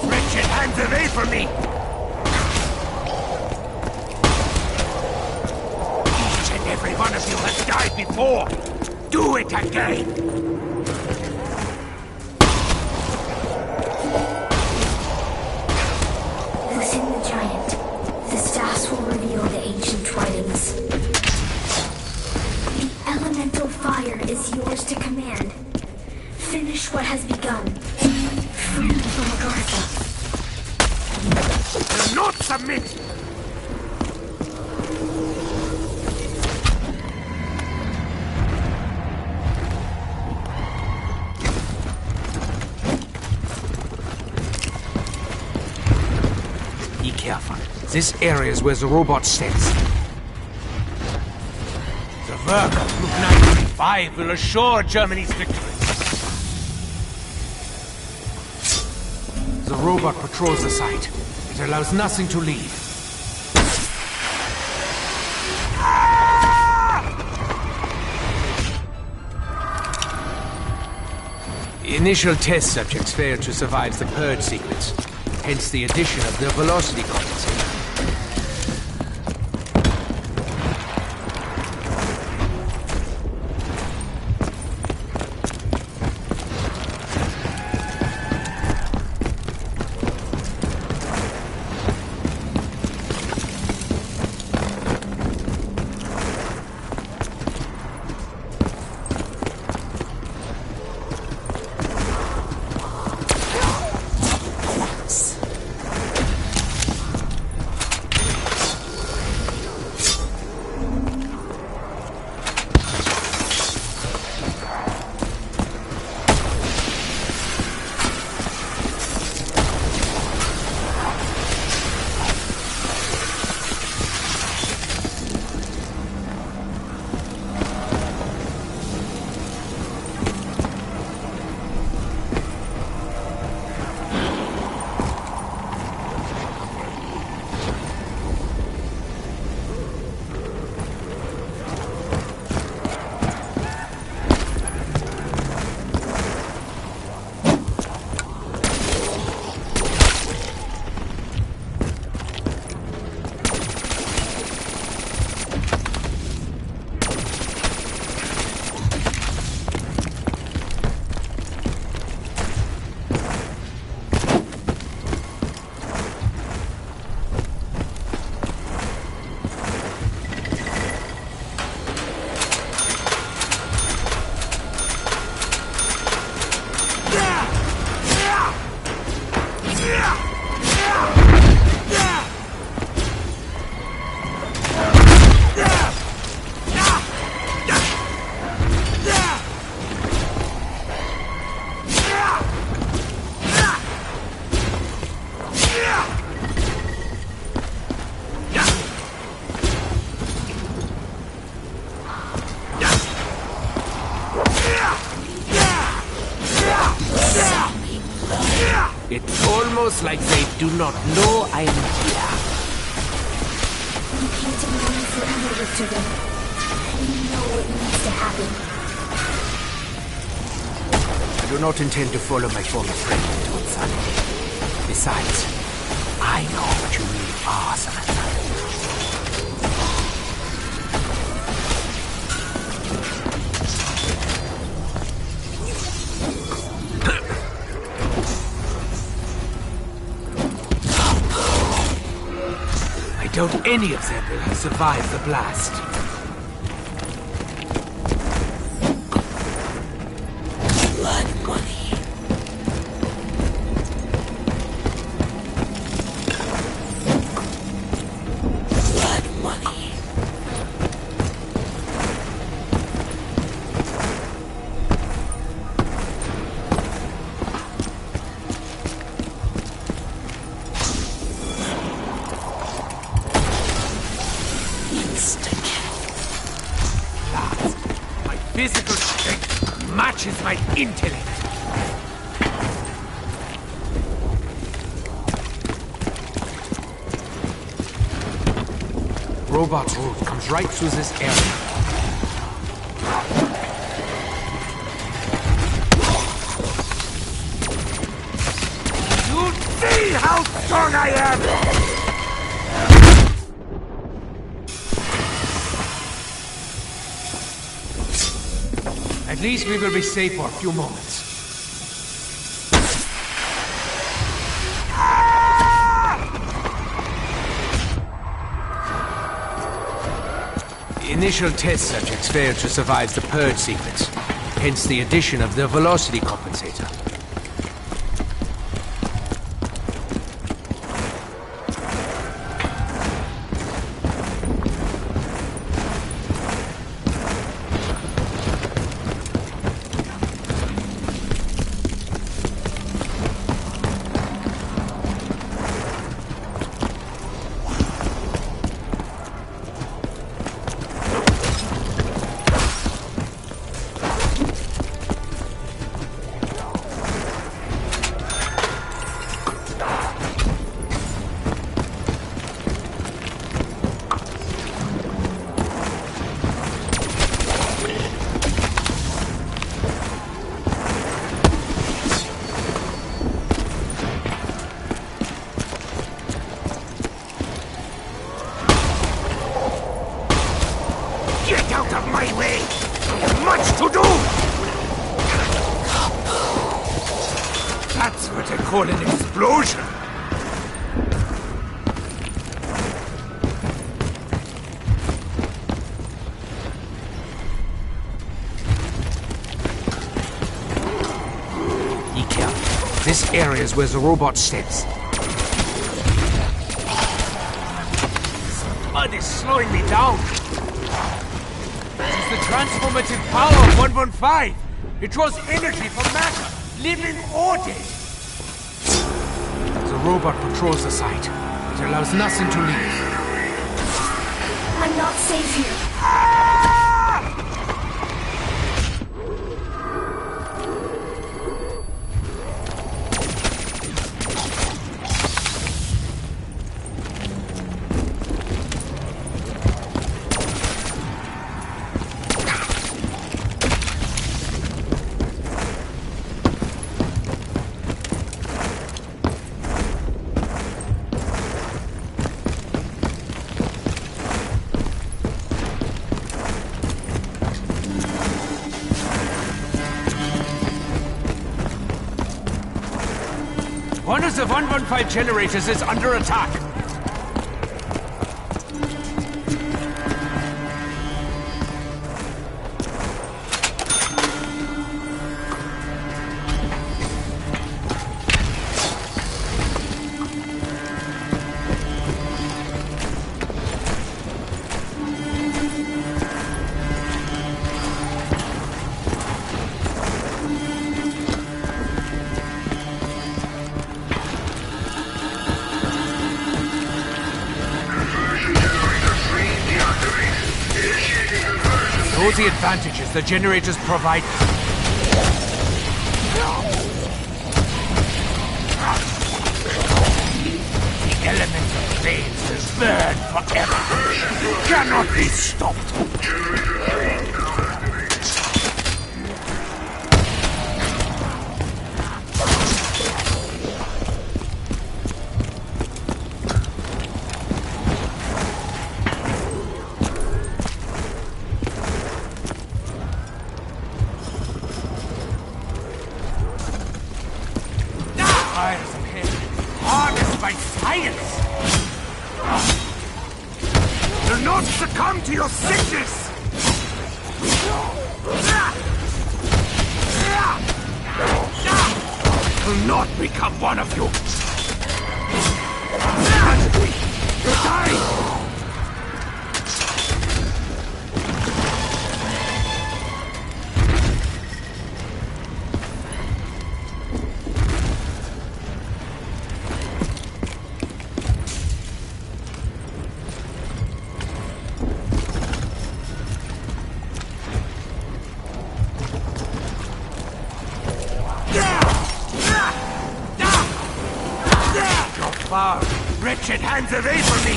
Wretched hands away from me! Each and every one of you has died before! Do it again! Loosen the giant. The staffs will reveal the ancient writings. The elemental fire is yours to command. Finish what has begun. Freedom from Agartha. Do not submit! Be careful. This area is where the robot stands. The work of Group 935 will assure Germany's victory. The robot patrols the site. It allows nothing to leave. Initial test subjects failed to survive the purge sequence, hence the addition of the velocity compensator. It's almost like they do not know I am here. You can't remain forever, Victor. You know what needs to happen. I do not intend to follow my former friend into insanity. Besides, I know what you really are, Samantha. I doubt any of them will have survived the blast. Lads, my physical strength matches my intellect. Robot's route comes right through this area. You see how strong I am! At least we will be safe for a few moments. The initial test subjects failed to survive the purge sequence, hence the addition of the velocity compensator. Get out of my way! I have much to do! That's what I call an explosion! Be careful. This area is where the robot steps. Mud is slowing me down! It's the transformative power of 115! It draws energy from matter, living or dead! The robot patrols the site. It allows nothing to leave. I'm not safe here. One of the 115 generators is under attack. Know the advantages the generators provide. The element of flames will burn forever! It cannot be stopped! Fires ahead, harnessed by science! Do not succumb to your sickness! I will not become one of you! You die! wretched hands away from me!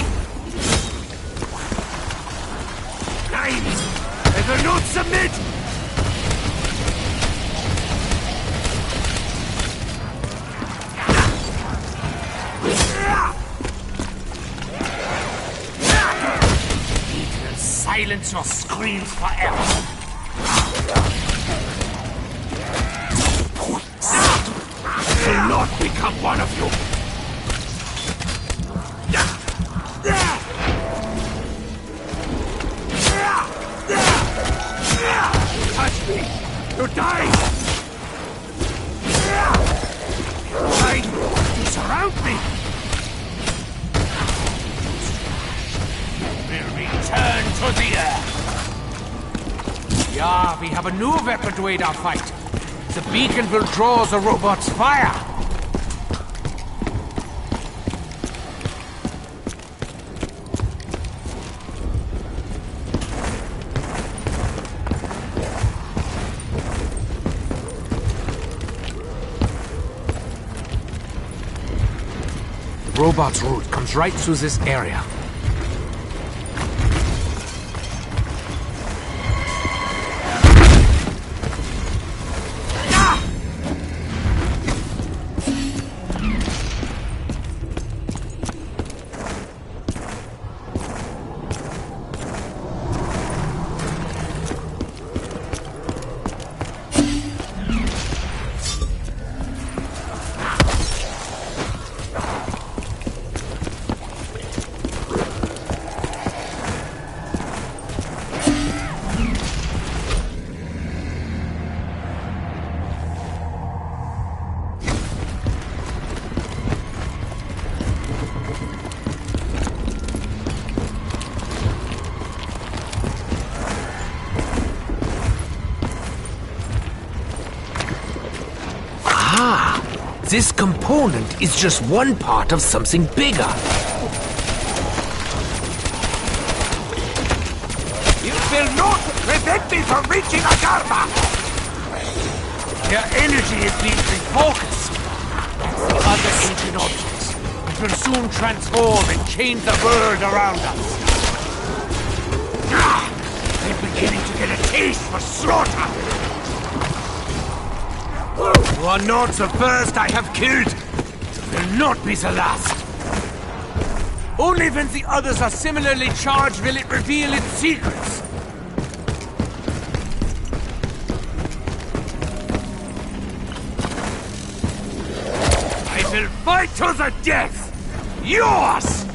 Nein! I will not submit! It will silence your screams forever! I will not become one of you! Touch me! You die! Trying to surround me! Will return to the earth! Yeah, we have a new weapon to aid our fight. The beacon will draw the robot's fire. The robot's route comes right through this area. This component is just one part of something bigger. You will not prevent me from reaching Agartha! Their energy is being refocused. That's the other ancient objects. It will soon transform and change the world around us. I'm beginning to get a taste for slaughter. You are not the first I have killed. You will not be the last. Only when the others are similarly charged will it reveal its secrets. I will fight to the death! Yours!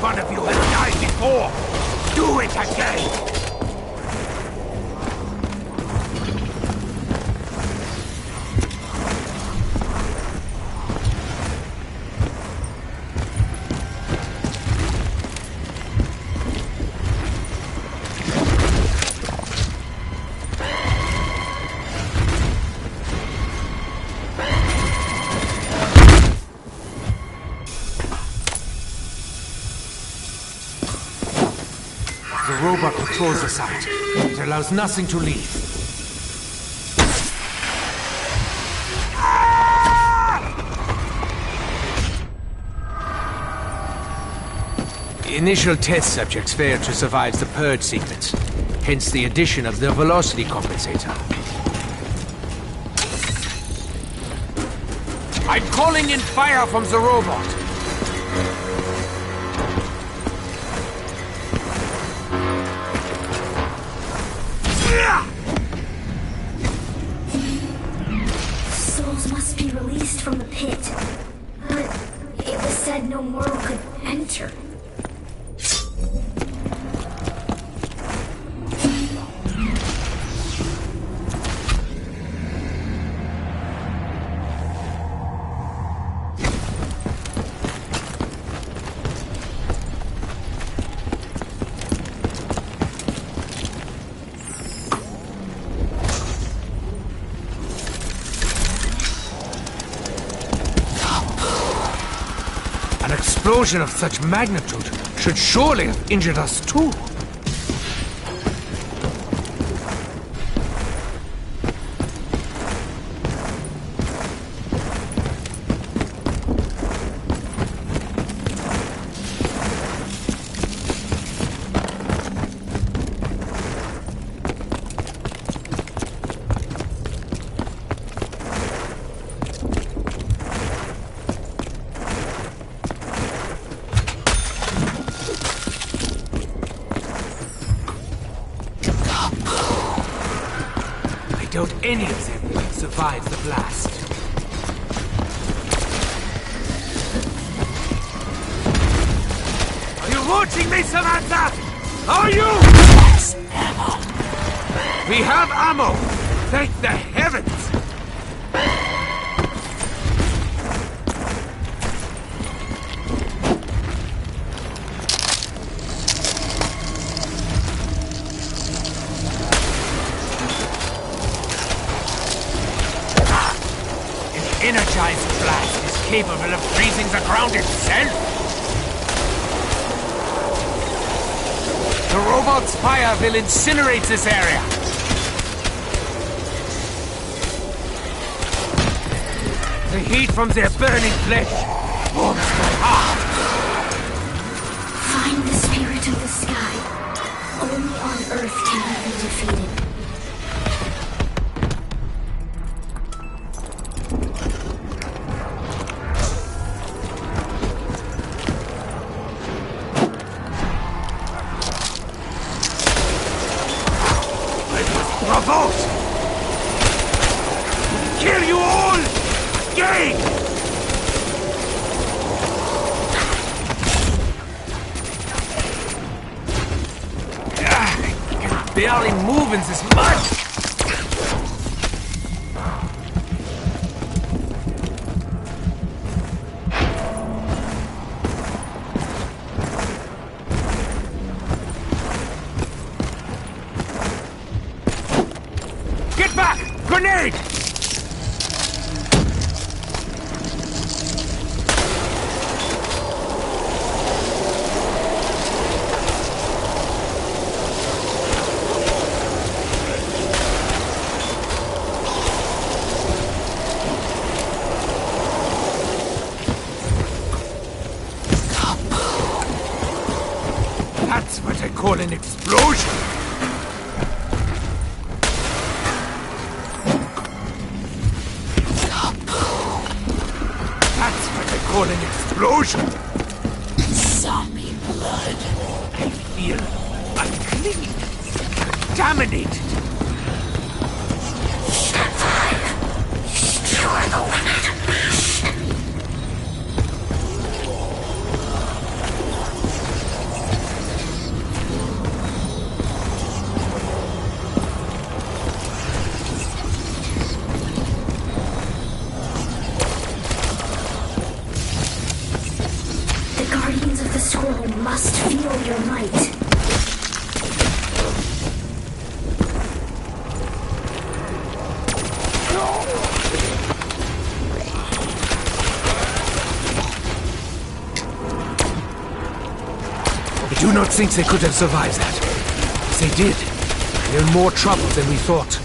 One of you has died before! Do it again! The robot controls the site. It allows nothing to leave. The initial test subjects failed to survive the purge sequence, hence the addition of the velocity compensator. I'm calling in fire from the robot. Souls must be released from the pit. But it was said no mortal could enter. explosion of such magnitude should surely have injured us too. I doubt any of them will survive the blast. Are you watching me, Samantha? Are you? Yes, ammo. We have ammo! Thank the heavens! Energized blast is capable of freezing the ground itself. The robot's fire will incinerate this area. The heat from their burning flesh warms my heart. Find the spirit of the sky. Only on Earth can he be defeated. Provoked! Kill you all! Gay! I can barely move in this mud! Get back! Grenade! That's what I call an explosion! That's what I call an explosion! Zombie blood. I feel unclean, contaminated. You are the one at peace. The guardians of the scroll must feel your might. I do not think they could have survived that. If they did, they're in more trouble than we thought.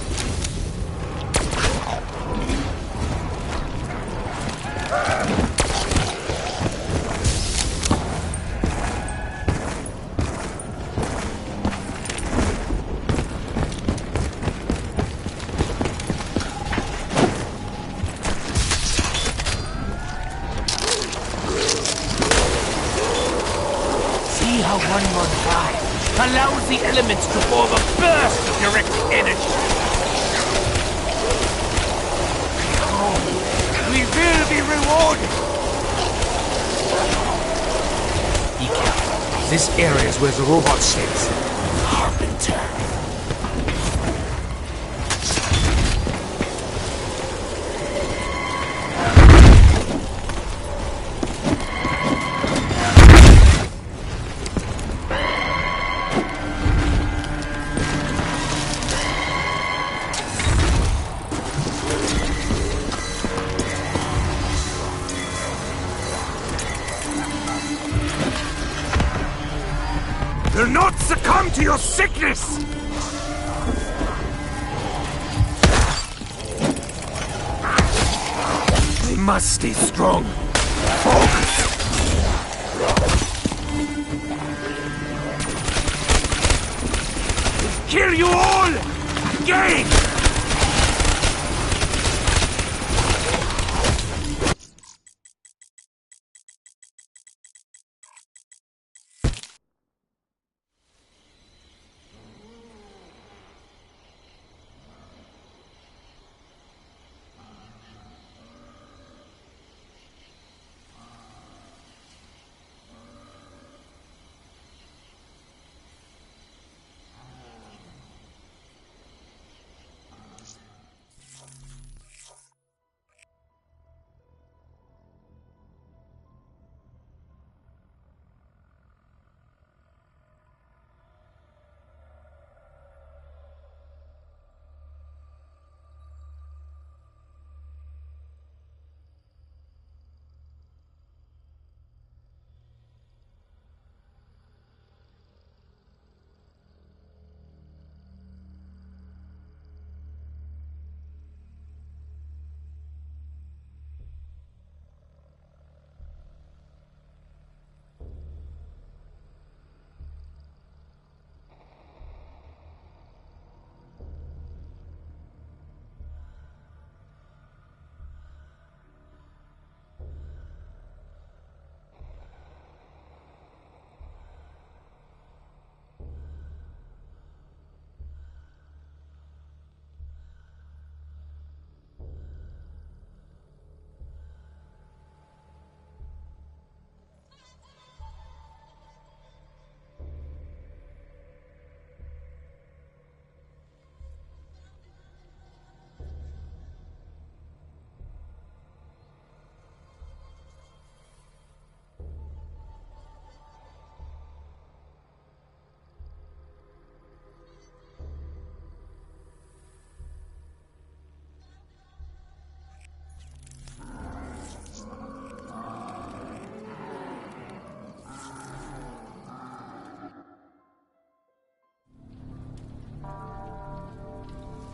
See how 115 allows the elements to form a burst of direct energy. Oh, we will be rewarded. Be careful. This area is where the robot stays. Carpenter. will not succumb to your sickness! We must stay strong. Focus! Kill you all! Again!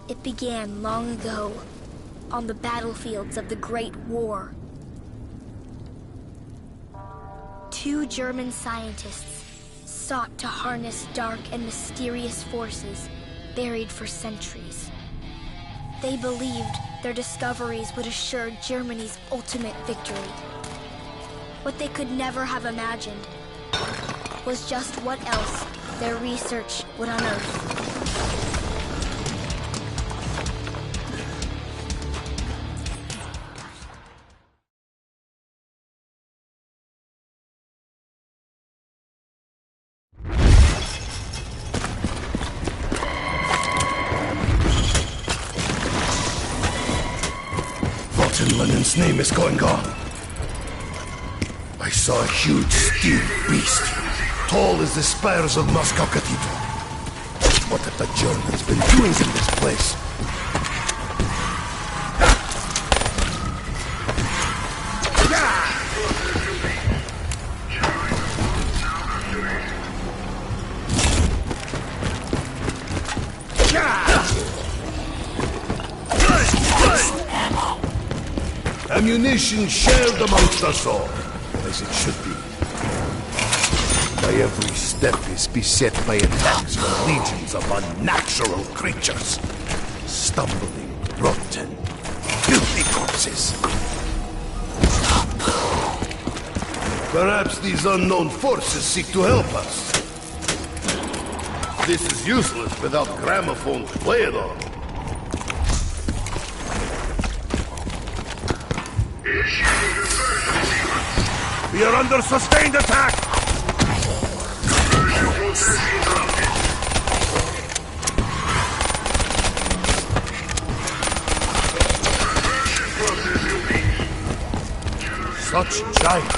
It began long ago, on the battlefields of the Great War. 2 German scientists sought to harness dark and mysterious forces buried for centuries. They believed their discoveries would assure Germany's ultimate victory. What they could never have imagined was just what else their research would unearth. Lenin's name is going on. I saw a huge steel beast, tall as the spires of Moscow Cathedral. What have the Germans been doing in this place? Ammunition shared amongst us all, as it should be. My every step is beset by attacks from legions of unnatural creatures. Stumbling, rotten, filthy corpses. Perhaps these unknown forces seek to help us. This is useless without gramophone to play it on. We are under sustained attack! Such giants!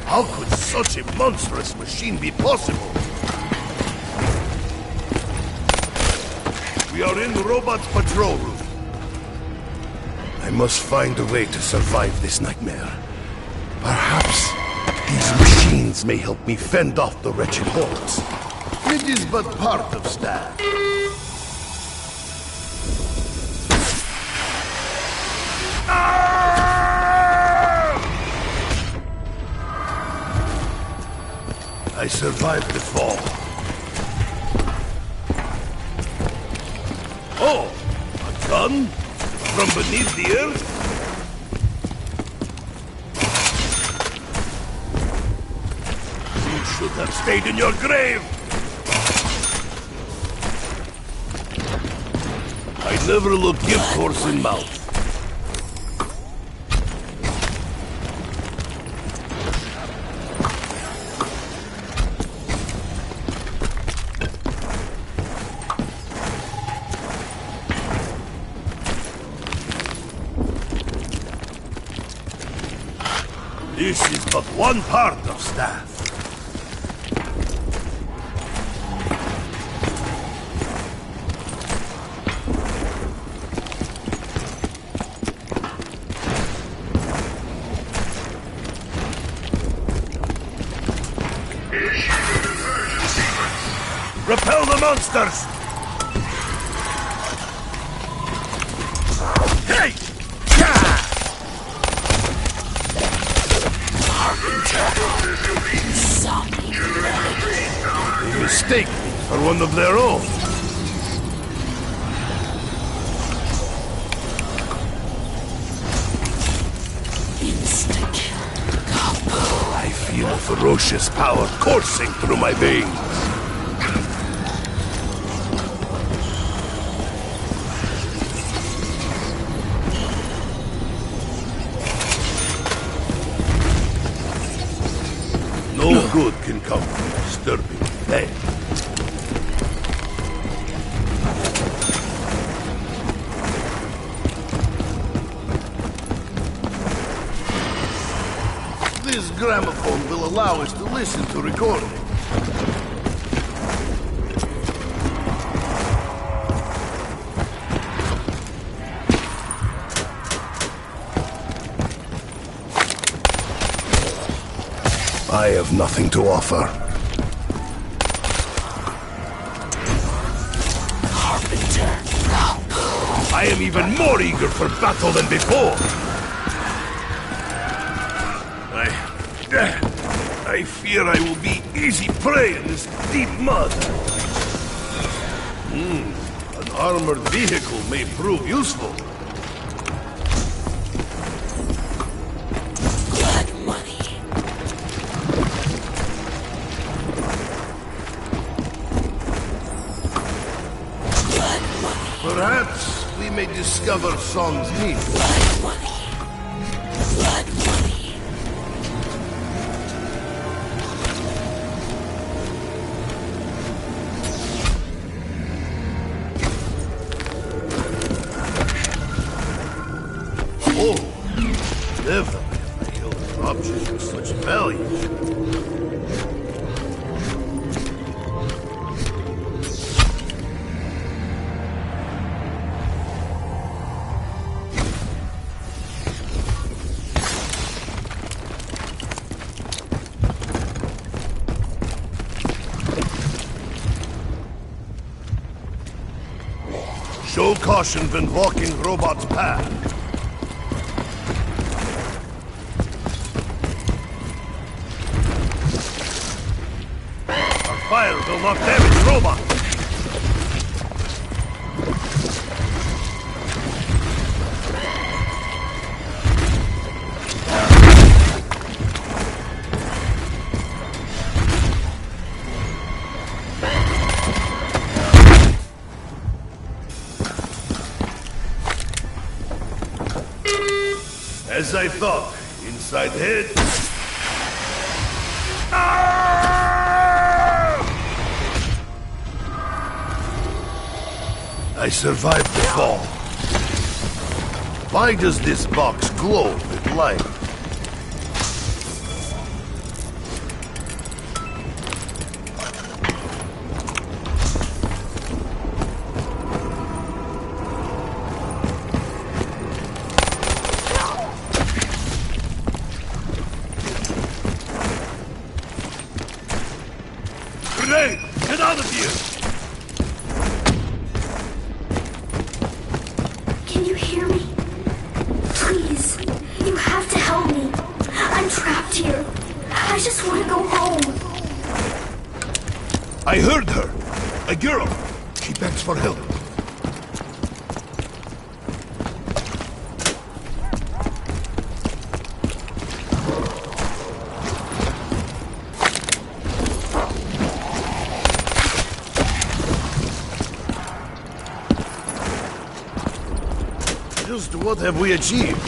How could such a monstrous machine be possible? We are in the robot's patrol room. I must find a way to survive this nightmare. Perhaps these machines may help me fend off the wretched hordes. It is but part of staff. I survived the fall. Oh, a gun? From beneath the earth? You should have stayed in your grave! I never look gift horse in mouth. This is but one part of staff. Repel the monsters! Hey! They mistake me for one of their own. I feel a ferocious power coursing through my veins. No good can come from disturbing pain. This gramophone will allow us to listen to recordings. I have nothing to offer. Carpenter. I am even more eager for battle than before. I fear I will be easy prey in this deep mud. An armored vehicle may prove useful. Blood money. Blood money. Perhaps we may discover Song's need. Blood money. Blood money. Oh, never have I held an object of such value. Show caution when walking robot's path. Fire will not damage robot. As I thought, inside head. I survived the fall. Why does this box glow with light? Grenade! Get out of here! Can you hear me? Please, you have to help me. I'm trapped here. I just want to go home. I heard her. A girl. She begs for help. Just what have we achieved?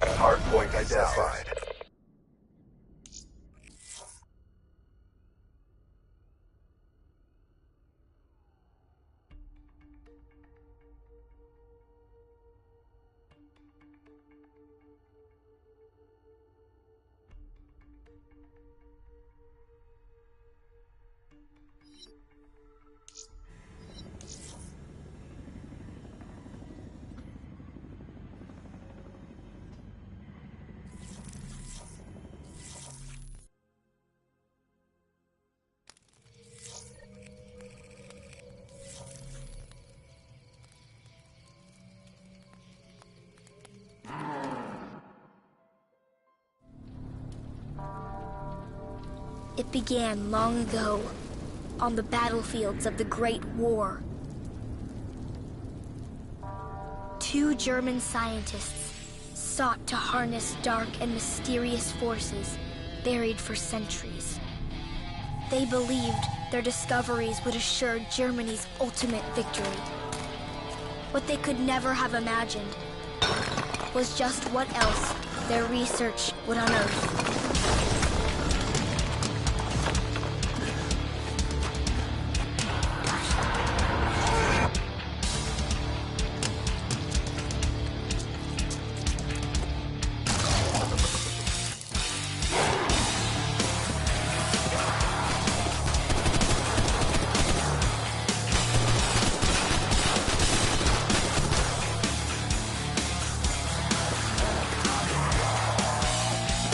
Hardpoint identified. It began long ago, on the battlefields of the Great War. 2 German scientists sought to harness dark and mysterious forces buried for centuries. They believed their discoveries would assure Germany's ultimate victory. What they could never have imagined was just what else their research would unearth.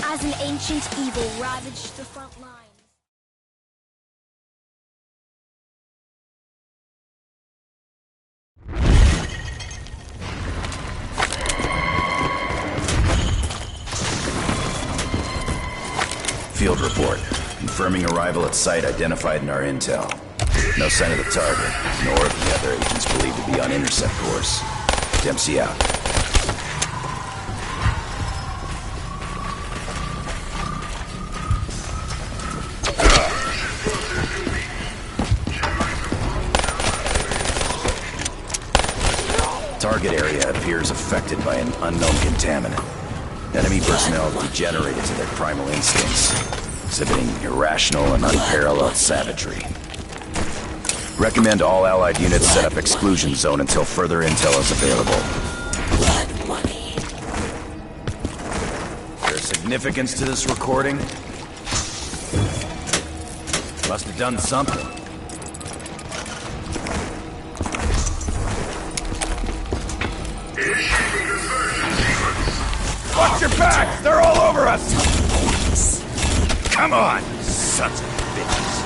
As an ancient evil ravaged the front lines. Field report. Confirming arrival at site identified in our intel. No sign of the target, nor of the other agents believed to be on intercept course. Dempsey out. Target area appears affected by an unknown contaminant. Enemy personnel have degenerated to their primal instincts, exhibiting irrational and unparalleled savagery. Recommend all allied units set up exclusion zone until further intel is available. Blood money. Is there significance to this recording? Must have done something. Watch your backs! They're all over us! Come on, sons of bitches.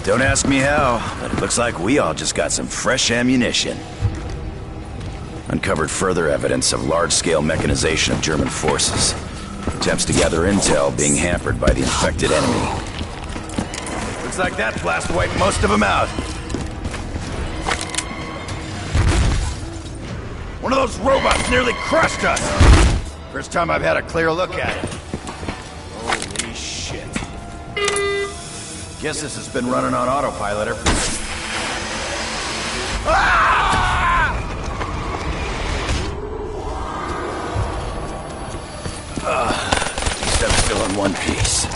Don't ask me how, but it looks like we all just got some fresh ammunition. Uncovered further evidence of large-scale mechanization of German forces. Attempts to gather intel being hampered by the infected enemy. Looks like that blast wiped most of them out. One of those robots nearly crushed us! First time I've had a clear look at it. Holy shit. Guess this has been running on autopilot ever... Ah! At least I'm still in one piece.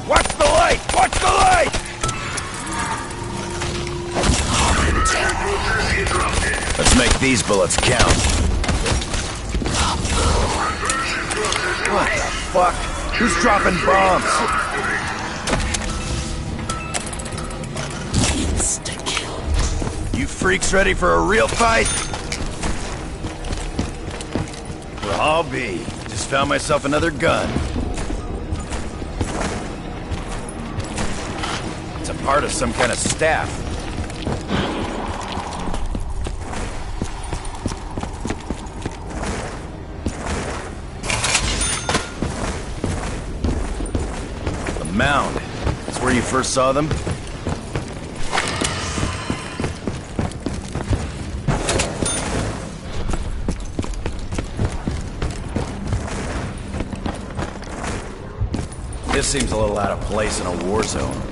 Watch the light! Watch the light! Let's make these bullets count. What the fuck? Who's dropping bombs? You freaks ready for a real fight? Well, I'll be. Just found myself another gun. It's a part of some kind of staff. The mound. That's where you first saw them? This seems a little out of place in a war zone.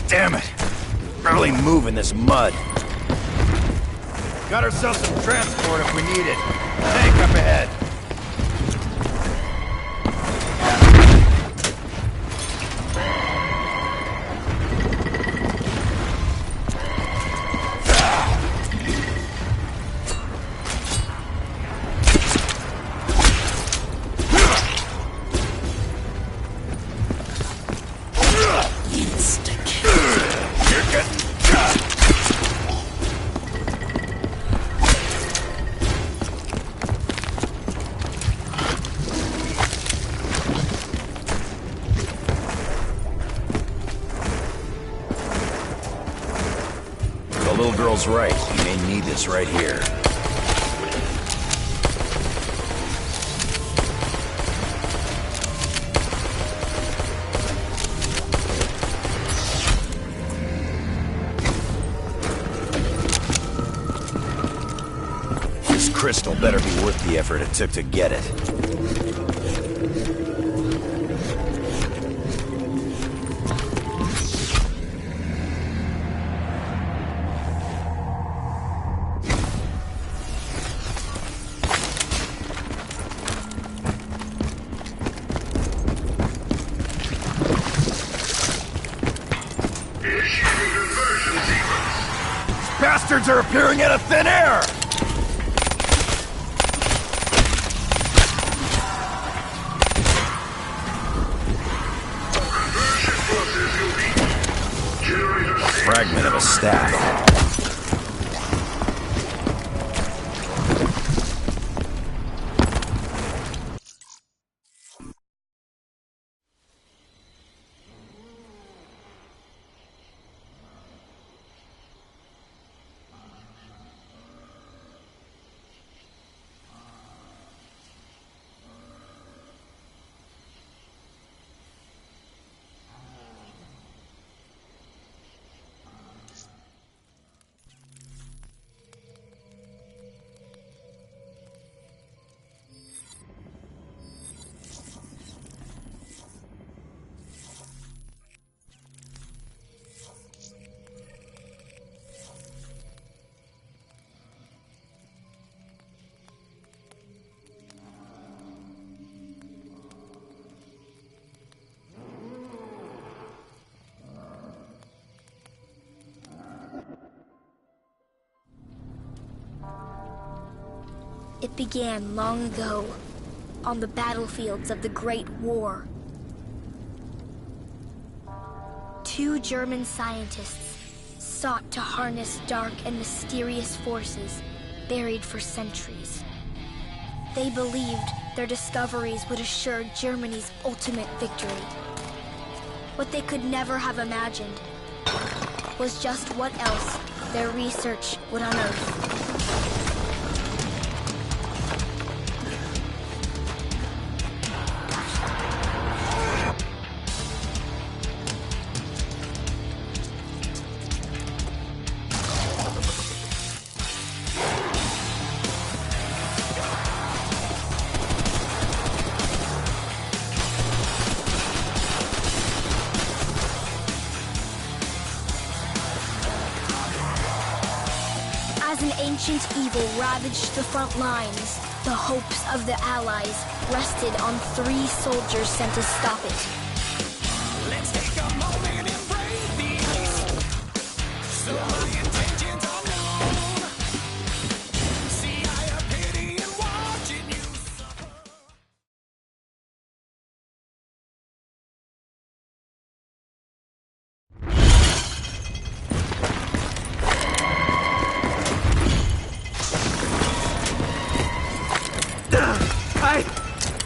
Damn it! Barely moving this mud. Got ourselves some transport if we need it. Tank up ahead. The little girl's right. You may need this right here. This crystal better be worth the effort it took to get it. Bastards are appearing out of thin air! A fragment of a staff. It began long ago, on the battlefields of the Great War. 2 German scientists sought to harness dark and mysterious forces buried for centuries. They believed their discoveries would assure Germany's ultimate victory. What they could never have imagined was just what else their research would unearth. As an ancient evil ravaged the front lines, the hopes of the Allies rested on 3 soldiers sent to stop it. Let's take a moment and break the ice. So my intentions are known. See, I have pity in watching you suffer.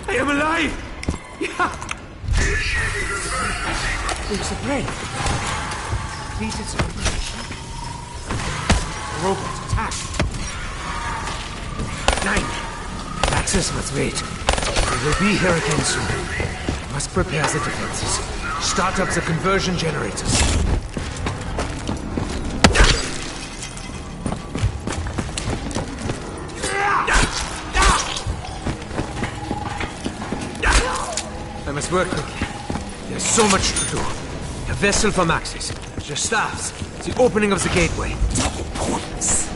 I am alive! Yeah! There's a break. Completed operation. Robot attack. 9. Access must wait. We will be here again soon. Must prepare the defenses. Start up the conversion generators. I must work quickly. There's so much to do. A vessel for Maxis. Your staffs. The opening of the gateway. Double points.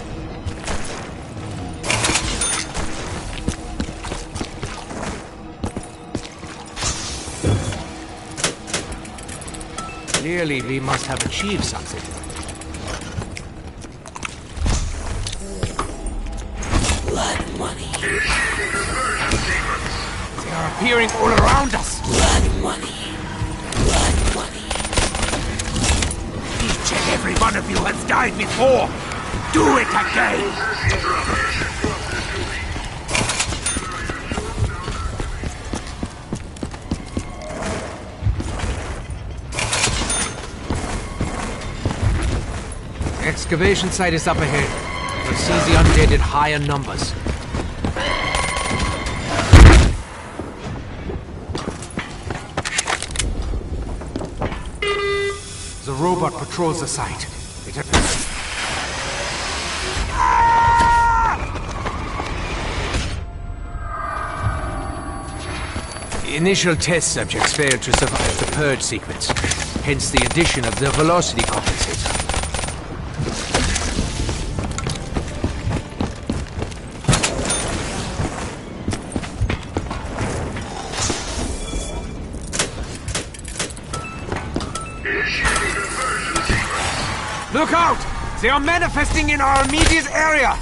Clearly, we must have achieved something. Blood money. They are appearing all around us. Blood money. Blood money. Each and every one of you has died before. Do it again! The excavation site is up ahead. We'll see the undead in higher numbers. The robot patrols the site. The initial test subjects failed to survive the purge sequence, hence the addition of the velocity compensator. Look out! They are manifesting in our immediate area!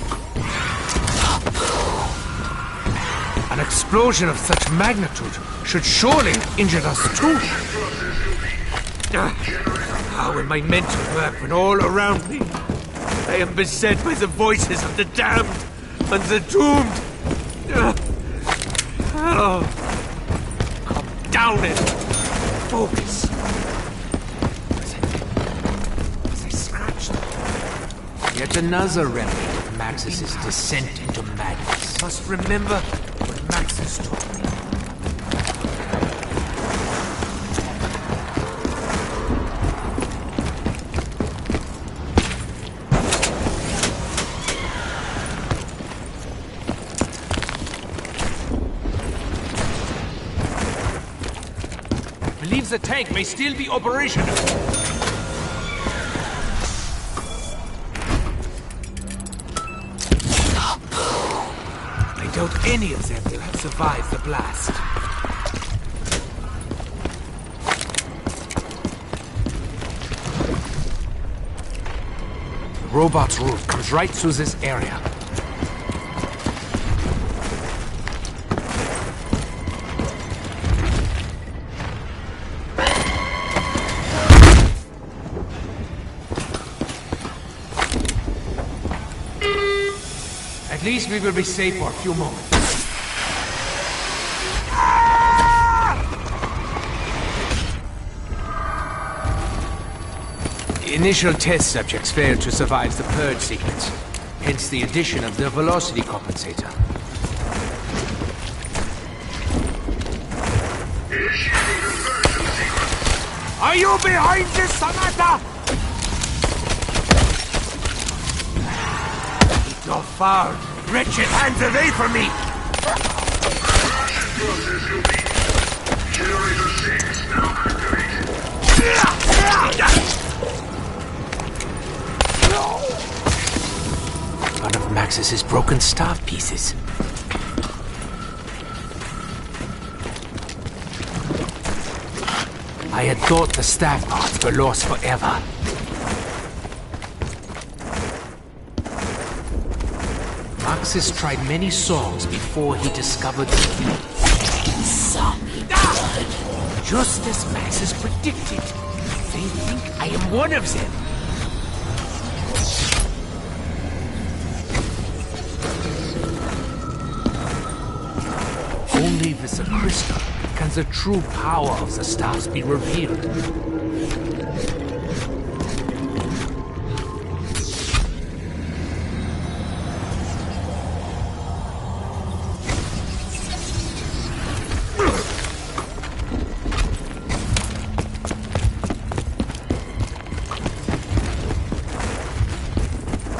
An explosion of such magnitude should surely have injured us too. How am I meant to work when all around me I am beset by the voices of the damned and the doomed? Calm down and focus. Yet another remnant of Maxis's descent into madness. Must remember what Maxis taught me. Believes the tank may still be operational. I doubt any of them will have survived the blast. The robot's route comes right through this area. At least we will be safe for a few moments. The initial test subjects failed to survive the purge sequence, hence the addition of the velocity compensator. Are you behind this, Samantha? Keep your foul, wretched hands away from me! One of Maxis's broken staff pieces. I had thought the staff parts were lost forever. Maxis tried many songs before he discovered the key. Just as Maxis predicted. They think I am one of them. Only with the crystal can the true power of the stars be revealed.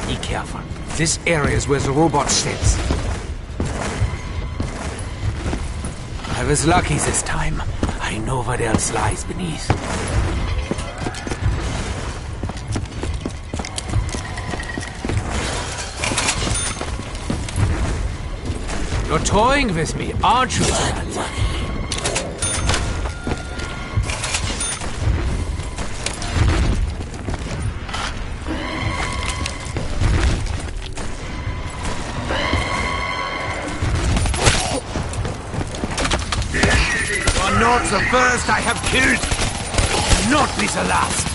Be careful. This area is where the robot sits. I was lucky this time. I know what else lies beneath. You're toying with me, aren't you, Samantha? Not the first I have killed, not be the last.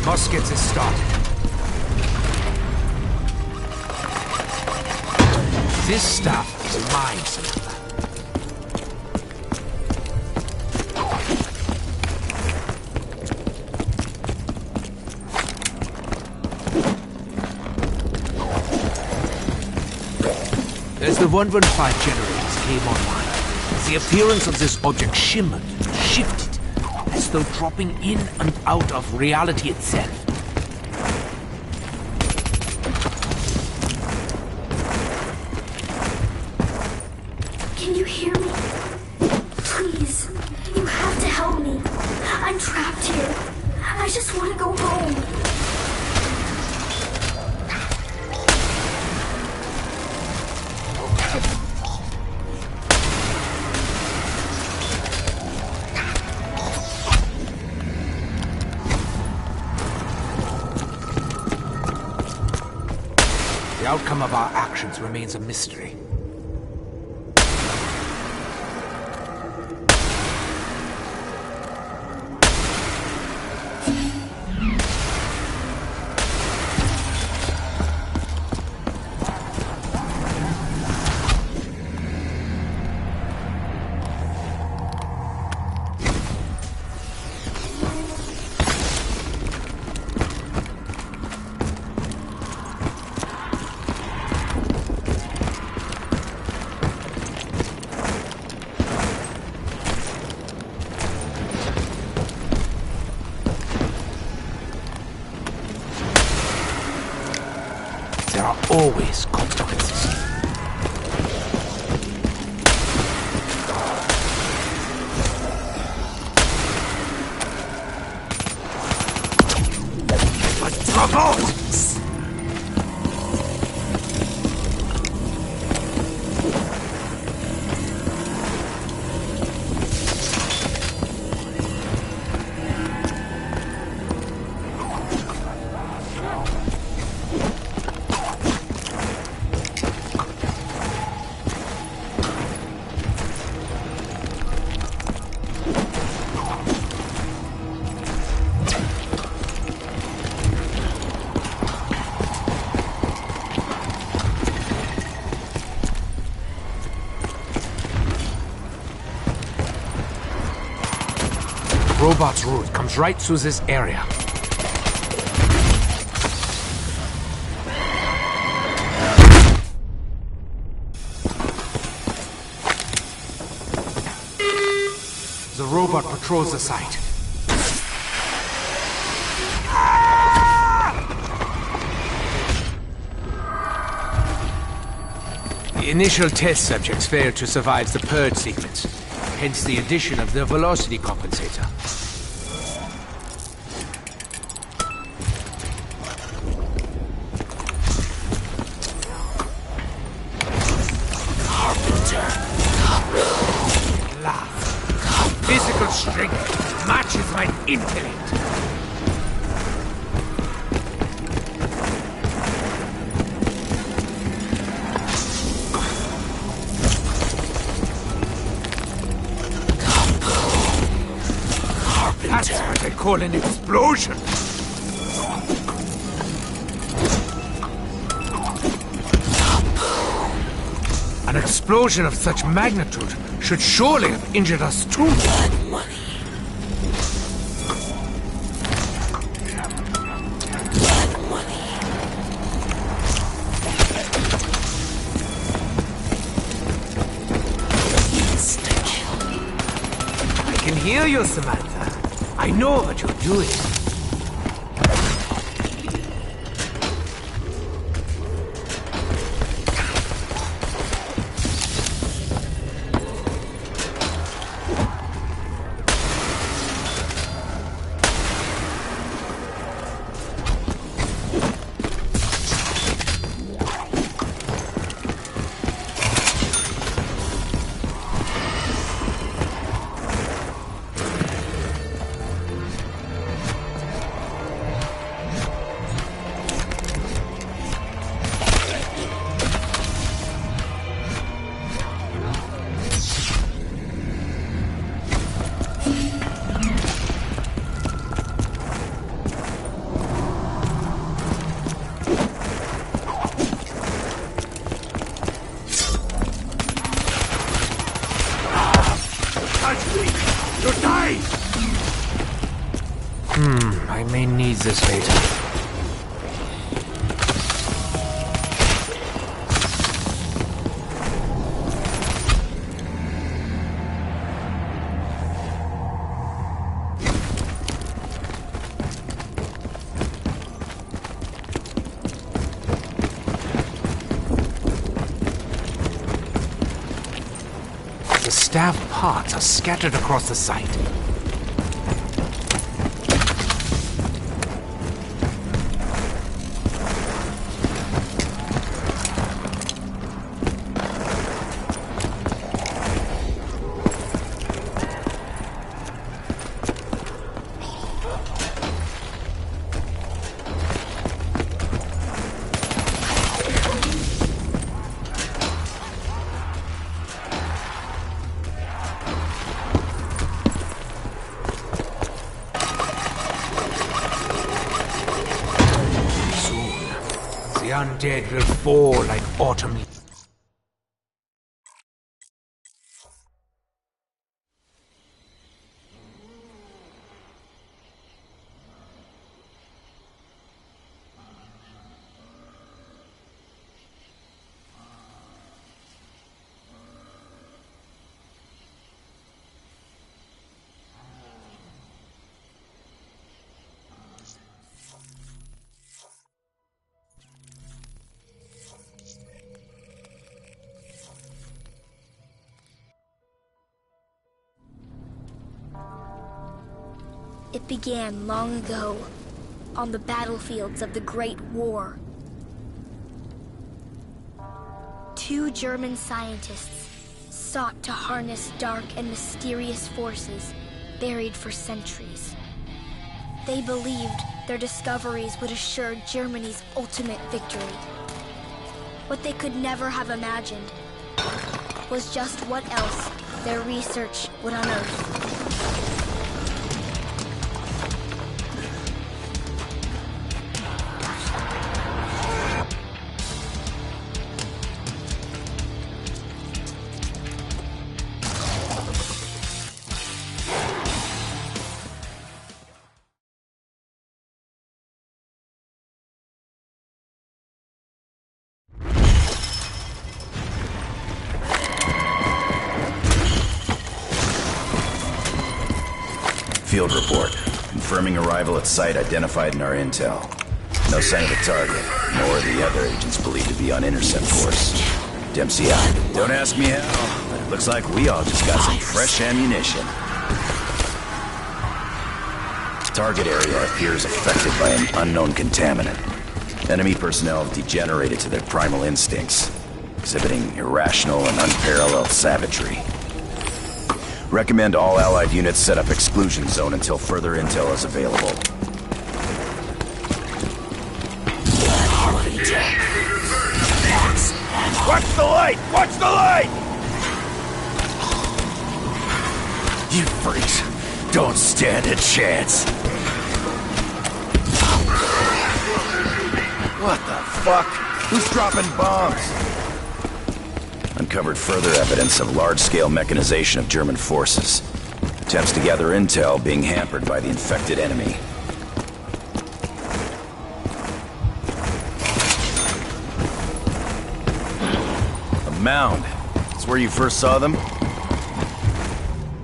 Must get this started. This stuff is mine, Samantha. As the 115 generators came online, the appearance of this object shimmered, shifted, as though dropping in and out of reality itself. Can you hear me? Please, you have to help me. I'm trapped here. I just want to go home. The outcome of our actions remains a mystery. there are always consequences. But robotics! Robot's route comes right through this area. The robot patrols the site. The initial test subjects failed to survive the purge sequence, hence the addition of the velocity compensator. Physical strength matches my intellect. That's what I call an explosion. An explosion of such magnitude should surely have injured us too. Blood money. Blood money. I can hear you, Samantha. I know what you're doing. I may need this later. The staff parts are scattered across the site. The undead will fall like autumn leaves. It began long ago, on the battlefields of the Great War. 2 German scientists sought to harness dark and mysterious forces buried for centuries. They believed their discoveries would assure Germany's ultimate victory. What they could never have imagined was just what else their research would unearth. Field report, confirming arrival at site identified in our intel. No sign of the target, nor the other agents believed to be on intercept course. Dempsey out. Don't ask me how, but it looks like we all just got some fresh ammunition. Target area appears affected by an unknown contaminant. Enemy personnel have degenerated to their primal instincts, exhibiting irrational and unparalleled savagery. Recommend all Allied units set up exclusion zone until further intel is available. Watch the light! Watch the light! You freaks don't stand a chance. What the fuck? Who's dropping bombs? Uncovered further evidence of large-scale mechanization of German forces. Attempts to gather intel being hampered by the infected enemy. A mound. It's where you first saw them?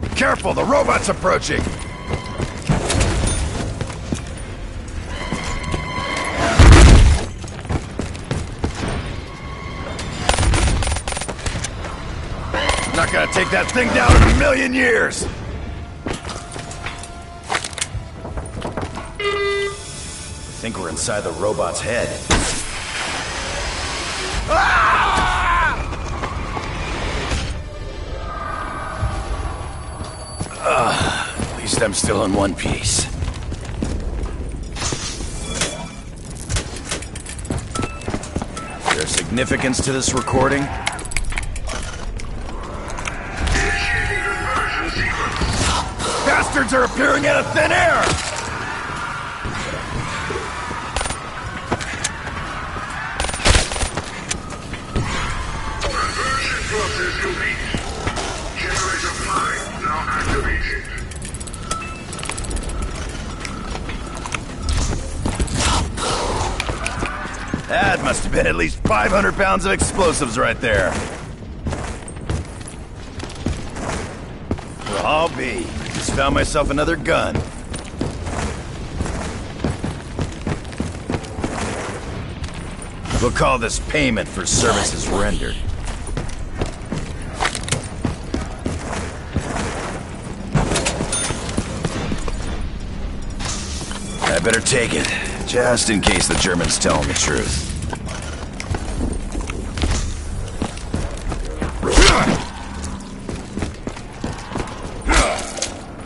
Be careful, the robot's approaching! Not gonna take that thing down in a million years! I think we're inside the robot's head. At least I'm still in one piece. Is there significance to this recording? Bastards are appearing out of thin air! Conversion process complete. Generator 5 now activated. That must have been at least 500 pounds of explosives right there. Well, I'll be. Just found myself another gun. We'll call this payment for services rendered. I better take it, just in case the Germans tell them the truth.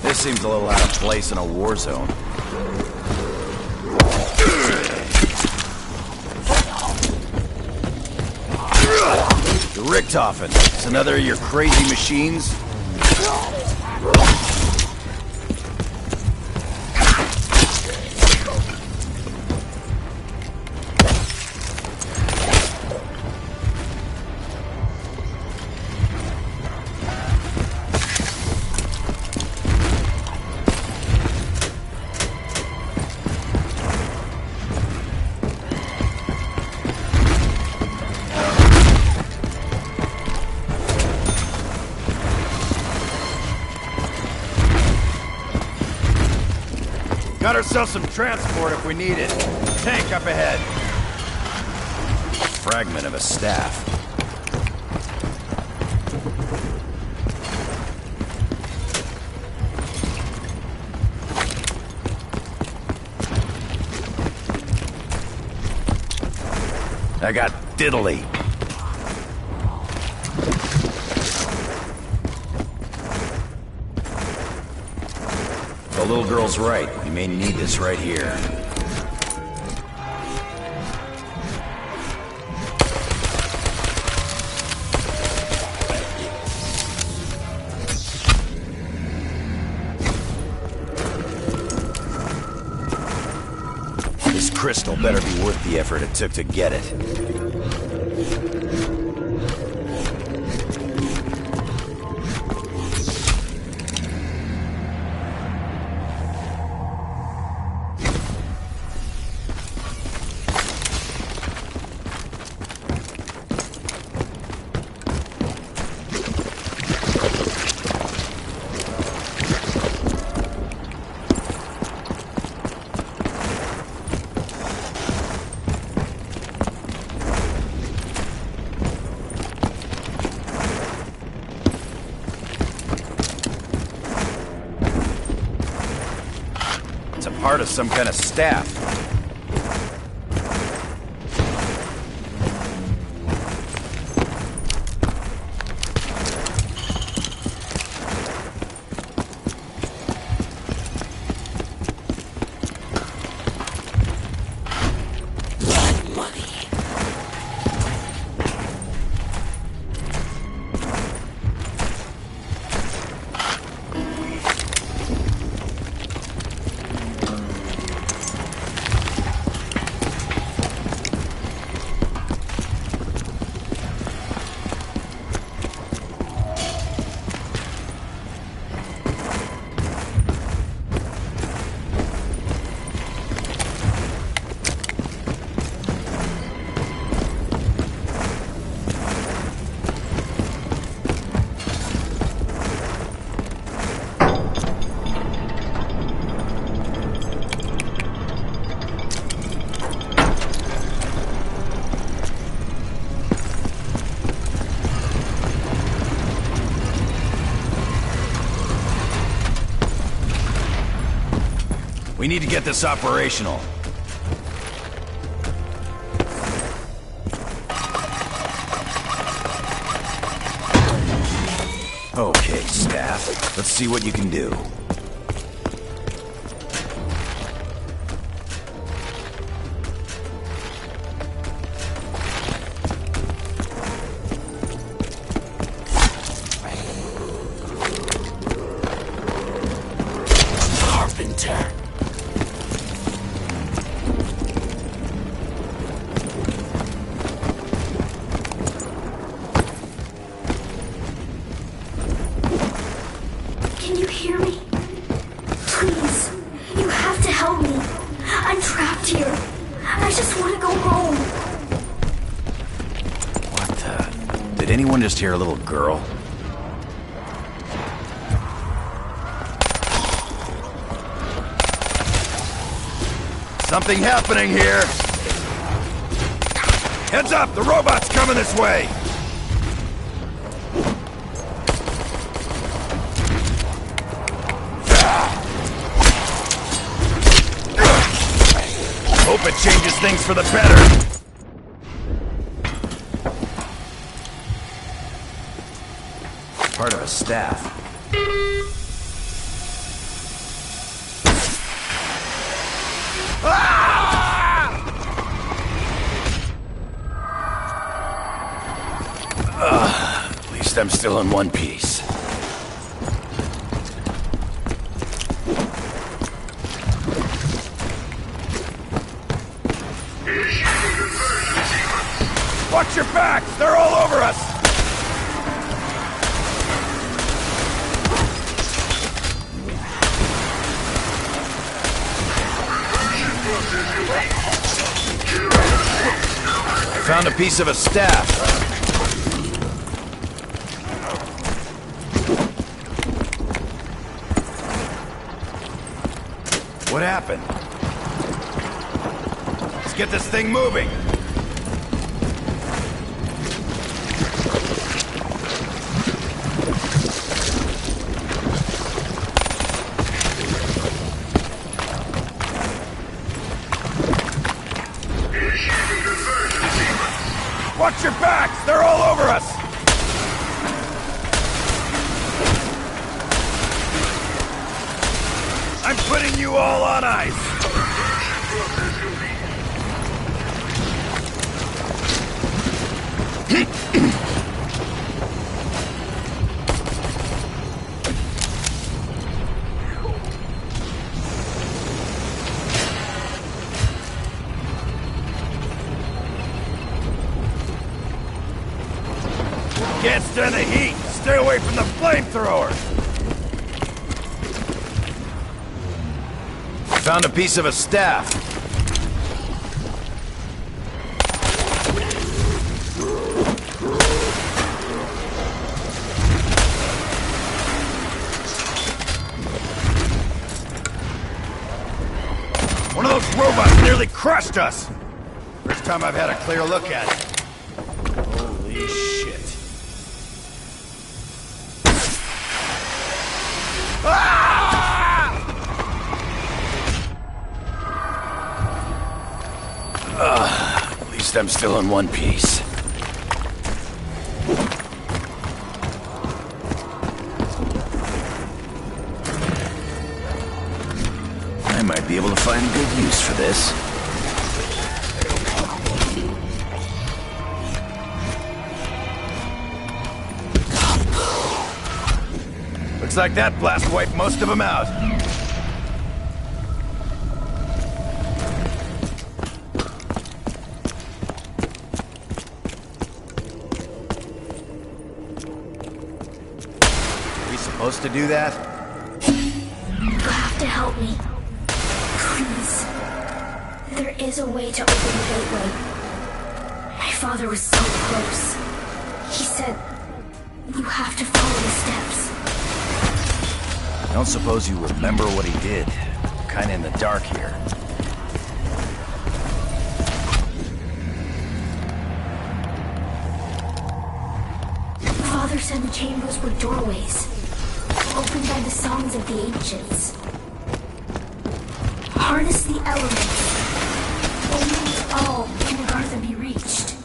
This seems a little out of place in a war zone. The Richtofen. It's another of your crazy machines? Got ourselves some transport if we need it. Tank up ahead. Fragment of a staff. I got diddly. The little girl's right. We may need this right here. This crystal better be worth the effort it took to get it. It's a part of some kind of staff. We need to get this operational. Okay, staff. Let's see what you can do. Carpenter. Can you hear me? Please, you have to help me. I'm trapped here. I just want to go home. What the? Did anyone just hear a little girl? Something happening here! Heads up! The robot's coming this way! Hope it changes things for the better. Part of a staff. At least I'm still in one piece. Watch your backs! They're all over us! I found a piece of a staff. What happened? Let's get this thing moving. Watch your backs! They're all over us! I'm putting you all on ice! Can't stand the heat! Stay away from the flamethrower! Found a piece of a staff. One of those robots nearly crushed us! First time I've had a clear look at it. Holy shit. At least I'm still in one piece. I might be able to find good use for this. Looks like that blast wiped most of them out. Are we supposed to do that? You have to help me. Please. There is a way to open the gateway. My father was so close. He said, you have to follow the steps. I don't suppose you remember what he did. Kinda in the dark here. Father said the chambers were doorways, opened by the songs of the ancients. Harness the elements. Only all can Agartha be reached.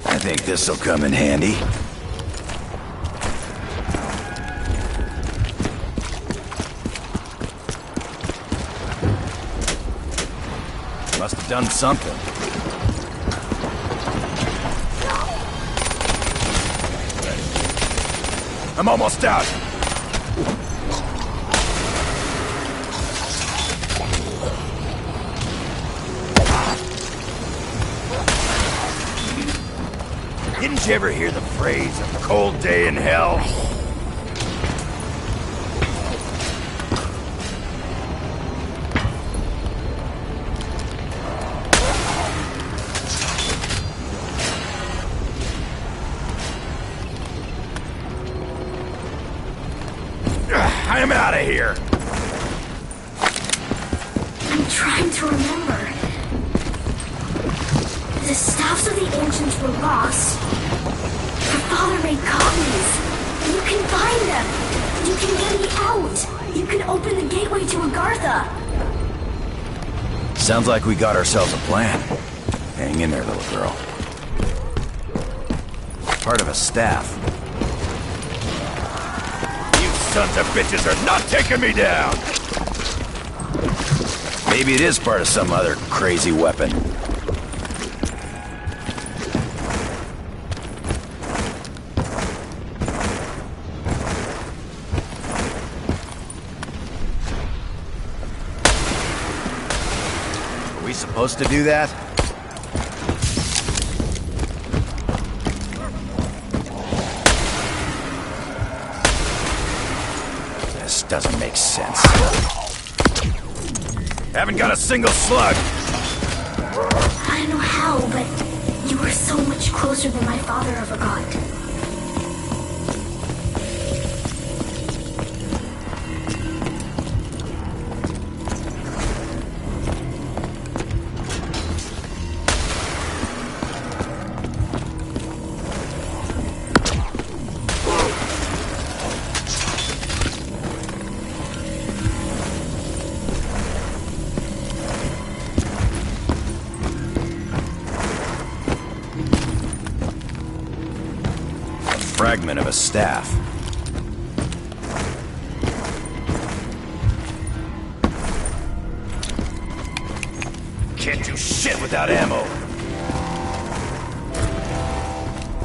I think this'll come in handy. Must have done something. I'm almost out. Didn't you ever hear the phrase, a cold day in hell? I'm out of here. I'm trying to remember. The staffs of the ancients were lost. Your father made copies. You can find them. You can get me out. You can open the gateway to Agartha. Sounds like we got ourselves a plan. Hang in there, little girl. Part of a staff. You sons of bitches are not taking me down! Maybe it is part of some other crazy weapon. Are we supposed to do that? This doesn't make sense. Haven't got a single slug! I don't know how, but you were so much closer than my father ever got. fragment of a staff. Can't do shit without ammo.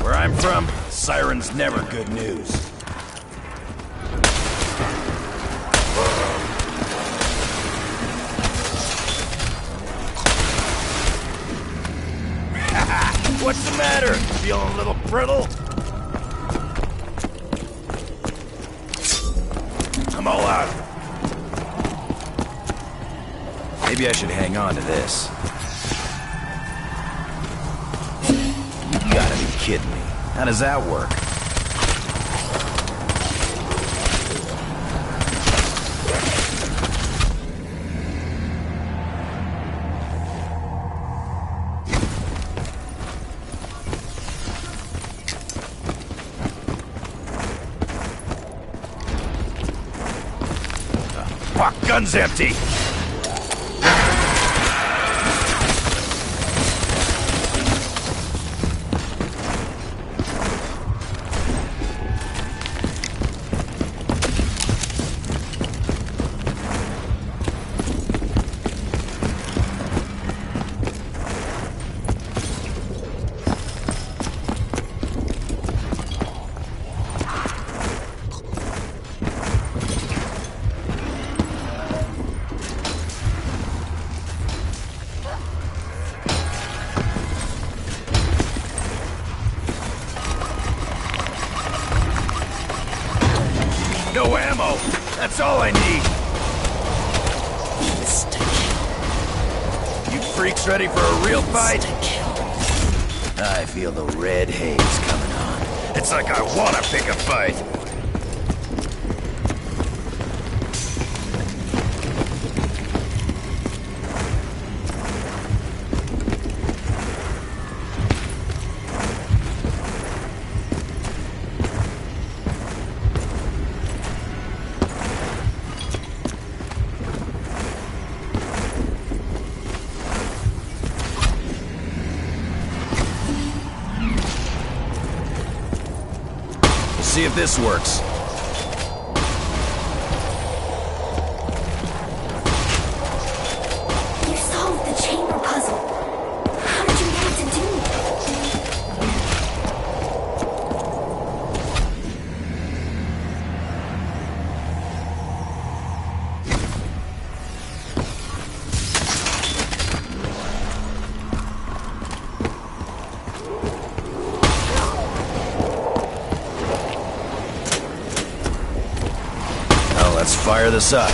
Where I'm from, sirens never good news. What's the matter? Feeling a little brittle? I'm all out. Maybe I should hang on to this. You gotta be kidding me. How does that work? Fuck, gun's empty! No ammo! That's all I need! You freaks ready for a real fight? I feel the red haze coming on. It's like I wanna pick a fight. See if this works. You solved the chamber puzzle. How did you get it to do it? Well, let's fire this up.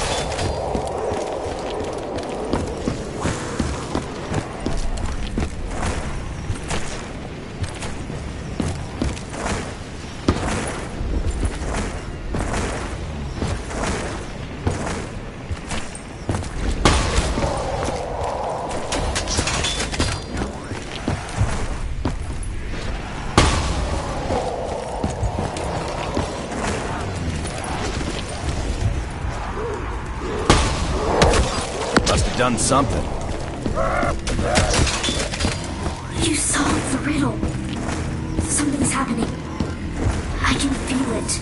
Must have done something. You solved the riddle. Something's happening. I can feel it.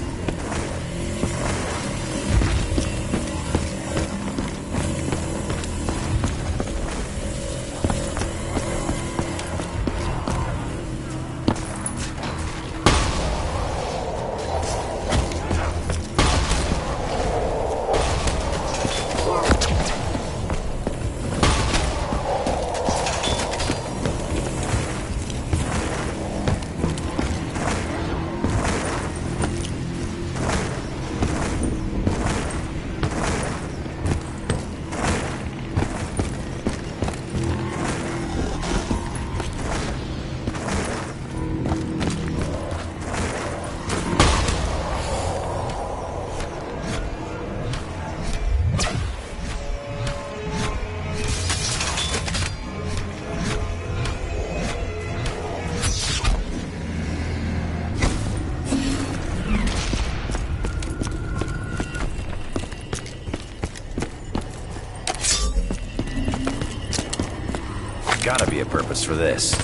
Gotta be a purpose for this.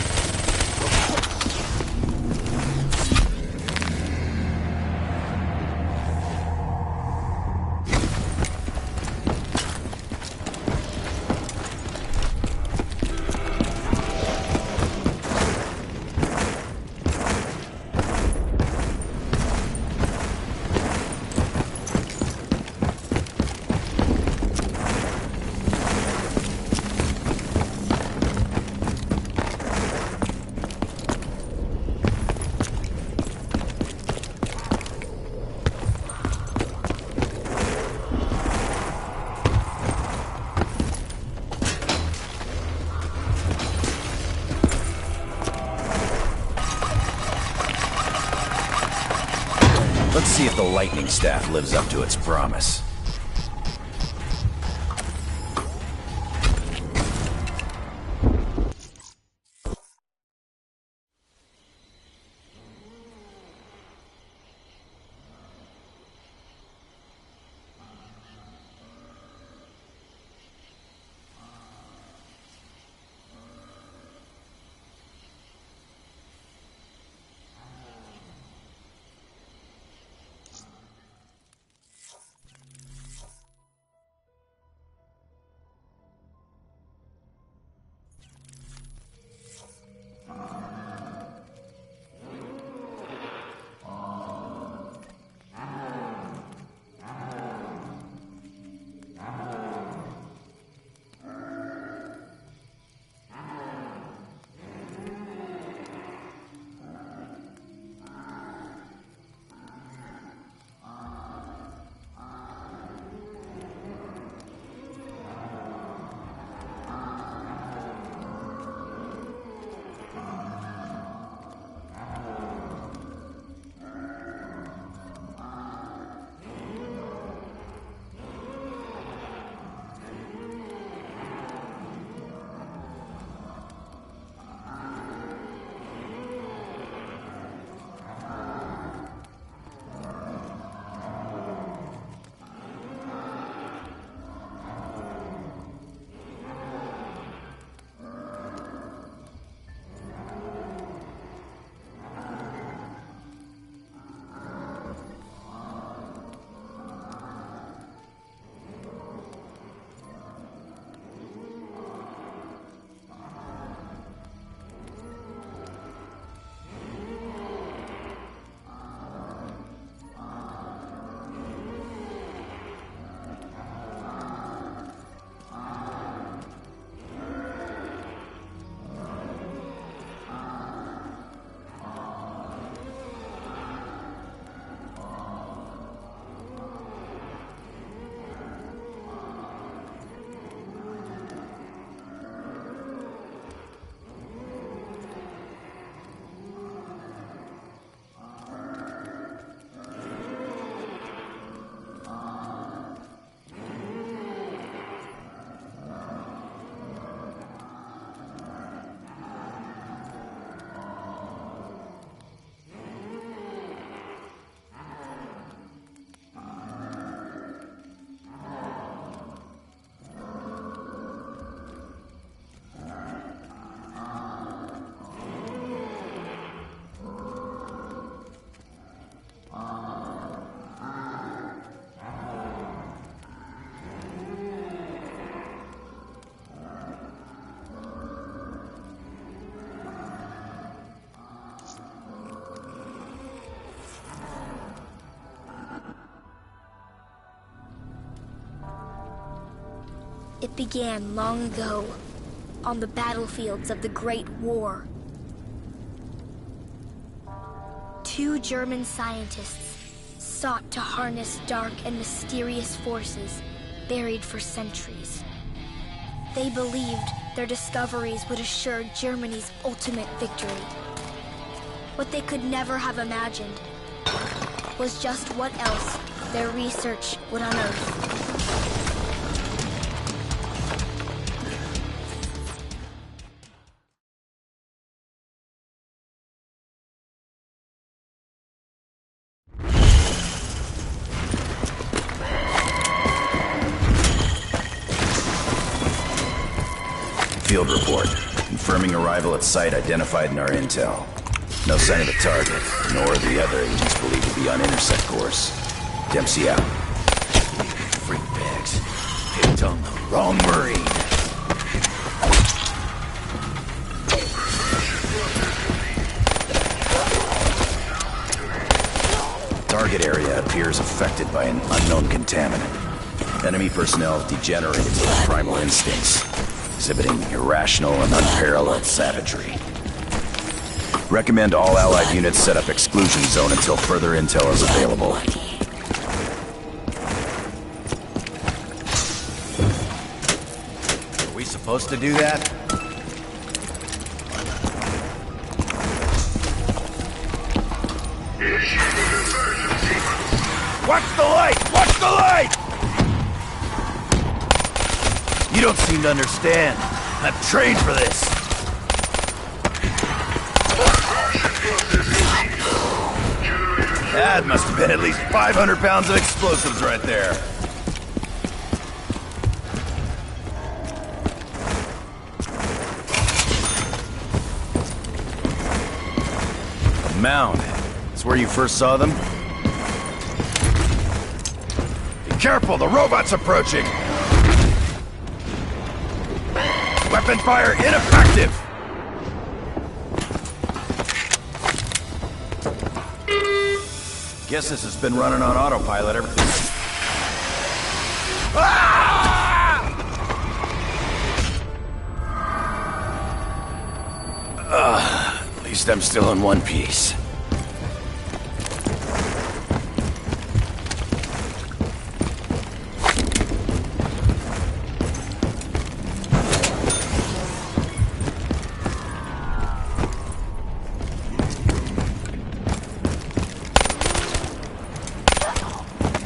Let's see if the lightning staff lives up to its promise. It began long ago, on the battlefields of the Great War. 2 German scientists sought to harness dark and mysterious forces buried for centuries. They believed their discoveries would assure Germany's ultimate victory. What they could never have imagined was just what else their research would unearth. Field report, confirming arrival at site identified in our intel. No sign of the target, nor the other agents believed to be on intercept course. Dempsey out. Freak bags. Picked on the wrong Marine. Target area appears affected by an unknown contaminant. Enemy personnel have degenerated to their primal instincts, exhibiting irrational and unparalleled savagery. Recommend all Allied units set up exclusion zone until further intel is available. Are we supposed to do that? Issue an emergency Watch the light! Watch the light! You don't seem to understand. I've trained for this. That must have been at least 500 pounds of explosives right there. A mound. It's where you first saw them? Be careful, the robot's approaching! Weapon fire ineffective! Guess this has been running on autopilot ever since. At least I'm still in one piece.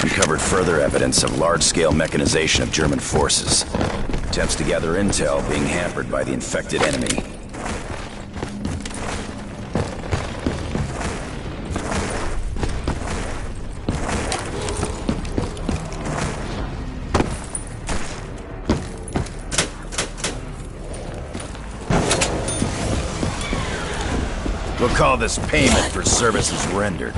Uncovered further evidence of large-scale mechanization of German forces. Attempts to gather intel being hampered by the infected enemy. We'll call this payment for services rendered.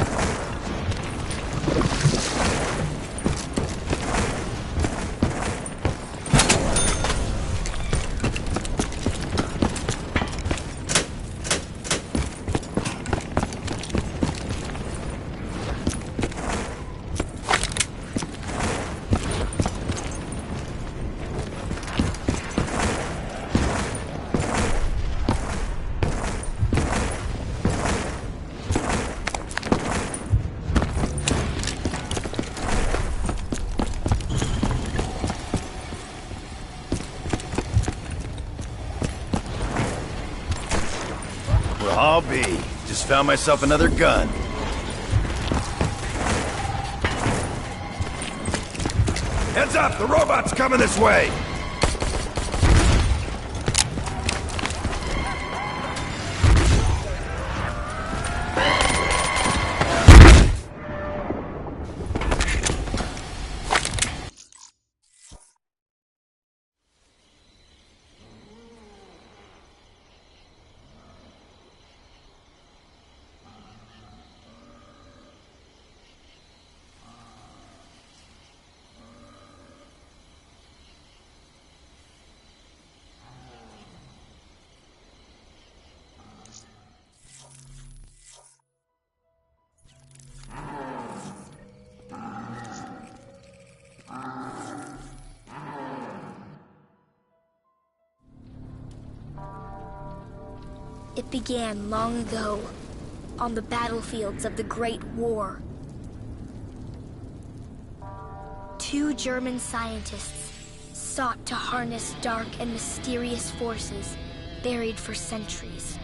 Well, I'll be. Just found myself another gun. Heads up! The robot's coming this way! It began long ago, on the battlefields of the Great War. 2 German scientists sought to harness dark and mysterious forces buried for centuries.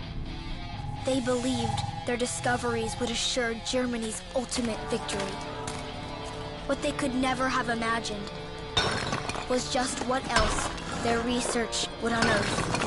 They believed their discoveries would assure Germany's ultimate victory. What they could never have imagined was just what else their research would unearth.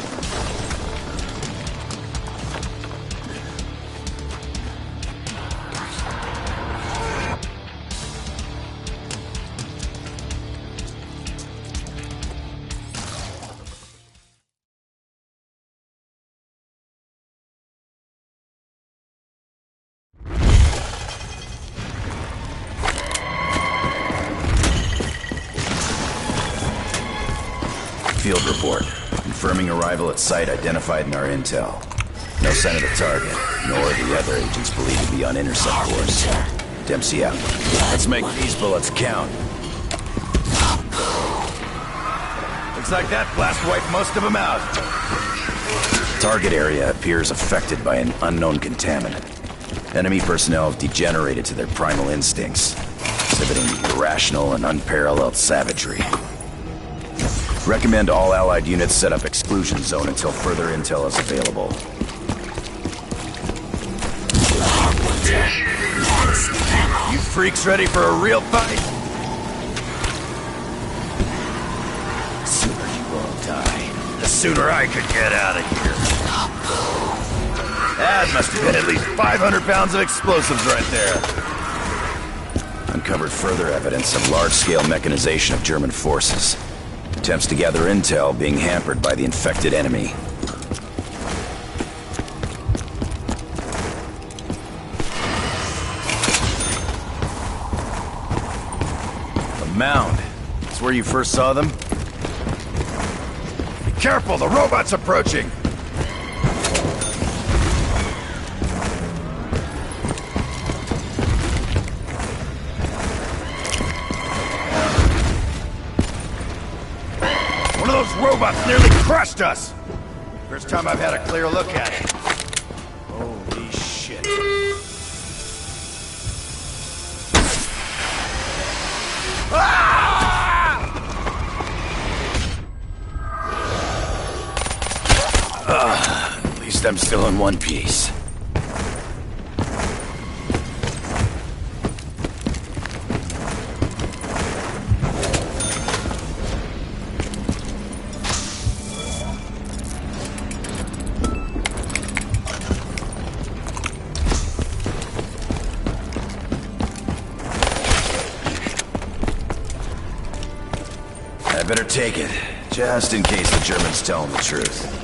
Field report, confirming arrival at site identified in our intel. No sign of the target, nor the other agents believed to be on intercept course. Dempsey out. Let's make these bullets count. Looks like that blast wiped most of them out. Target area appears affected by an unknown contaminant. Enemy personnel have degenerated to their primal instincts, exhibiting irrational and unparalleled savagery. Recommend all Allied units set up exclusion zone until further intel is available. This is You freaks ready for a real fight? The sooner you all die, the sooner I could get out of here. That must have been at least 500 pounds of explosives right there. Uncovered further evidence of large-scale mechanization of German forces. Attempts to gather intel being hampered by the infected enemy. The mound. It's where you first saw them? Be careful, the robot's approaching! Robots nearly crushed us! First time I've had a clear look at it. Holy shit. At least I'm still in one piece. I better take it, just in case the Germans tell them the truth.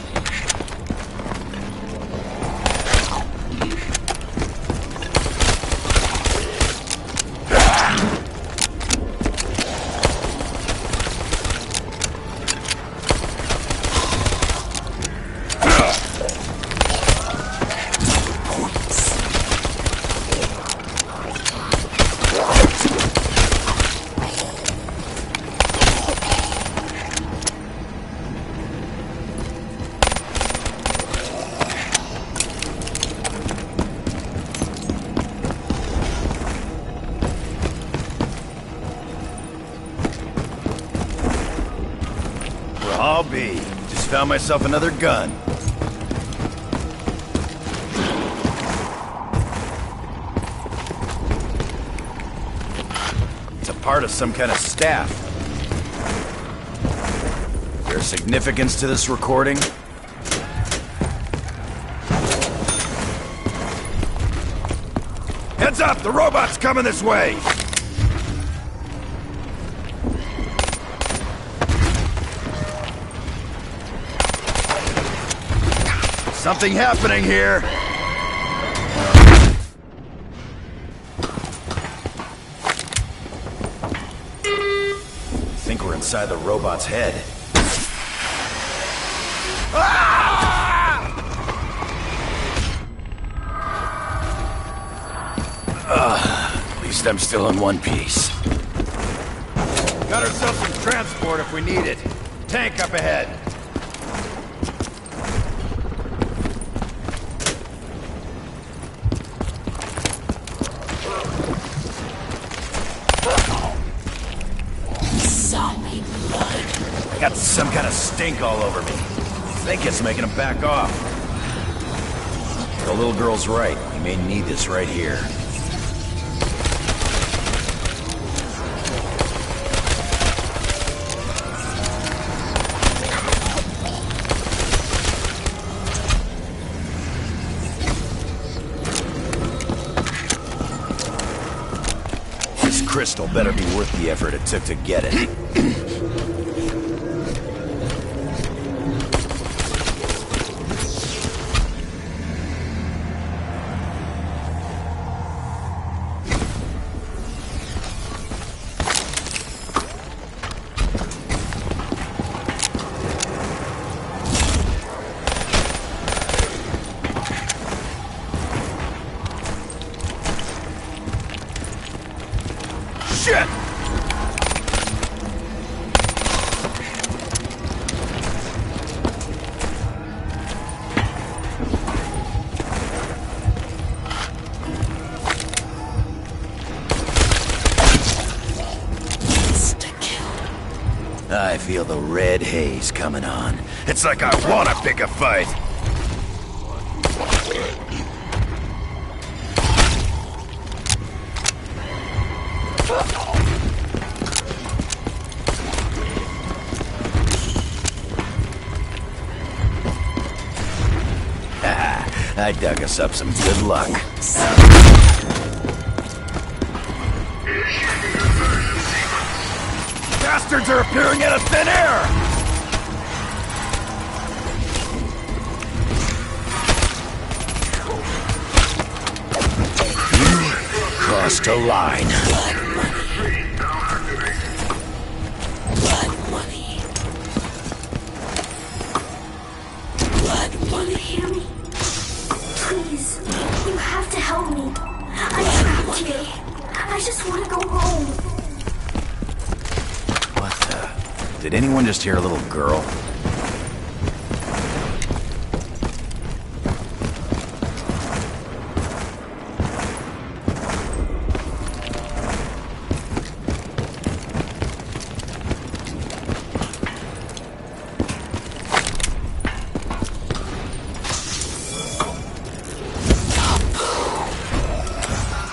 I'll be. Just found myself another gun. It's a part of some kind of staff. Is there significance to this recording? Heads up! The robot's coming this way! Something happening here! I think we're inside the robot's head. At least I'm still in one piece. Got ourselves some transport if we need it. Tank up ahead. I got some kind of stink all over me. I think it's making him back off. The little girl's right. We may need this right here. This crystal better be worth the effort it took to get it. Shit! I feel the red haze coming on. It's like I wanna pick a fight. I dug us up some good luck. Bastards are appearing out of thin air! You crossed a line. Blood money. Blood money. Hear me? Please, you have to help me. I'm trapped here. I just want to go home. What the? Did anyone just hear a little girl?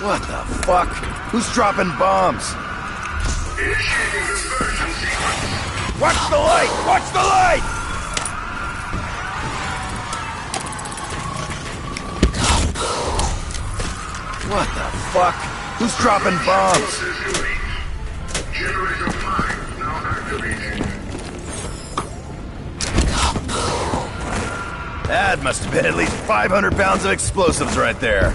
What the fuck? Who's dropping bombs? Watch the light! Watch the light! What the fuck? Who's dropping bombs? Generator 5 now activated. That must have been at least 500 pounds of explosives right there.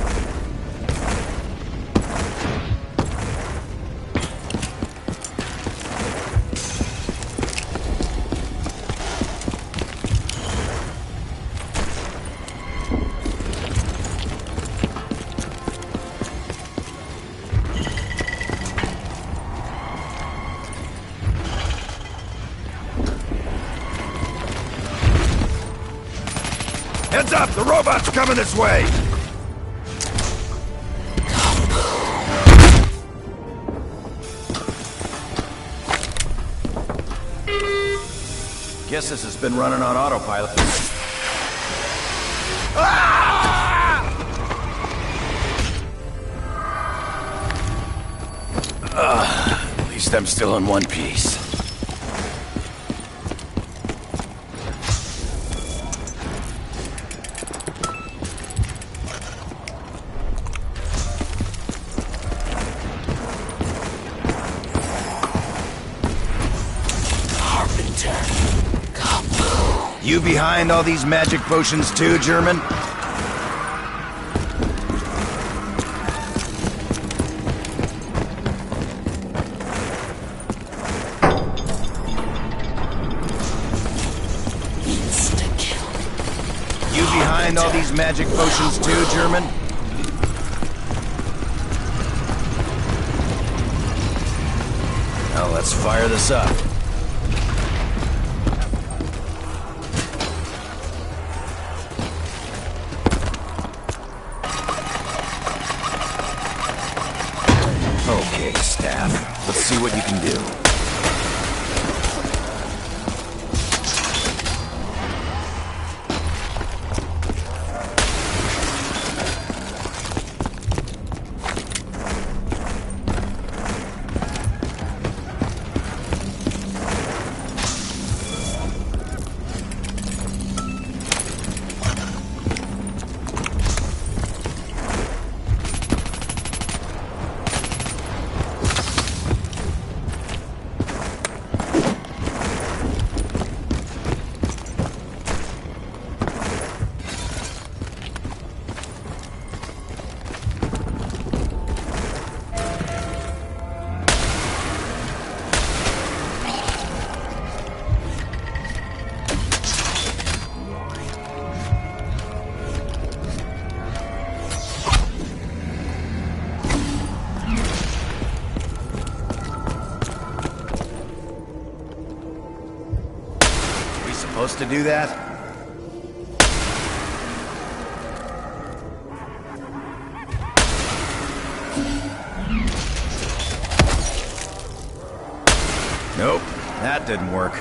Heads up! The robot's coming this way! Guess this has been running on autopilot. At least I'm still in one piece. You behind all these magic potions too, German? You behind all these magic potions too, German? Now let's fire this up. Okay, staff. Let's see what you can do. Supposed to do that? Nope, that didn't work.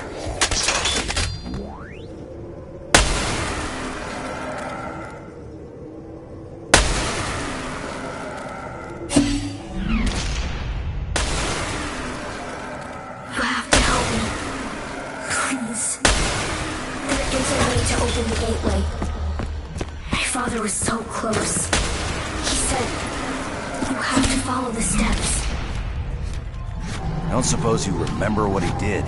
is a way to open the gateway. My father was so close. He said, you have to follow the steps. I don't suppose you remember what he did.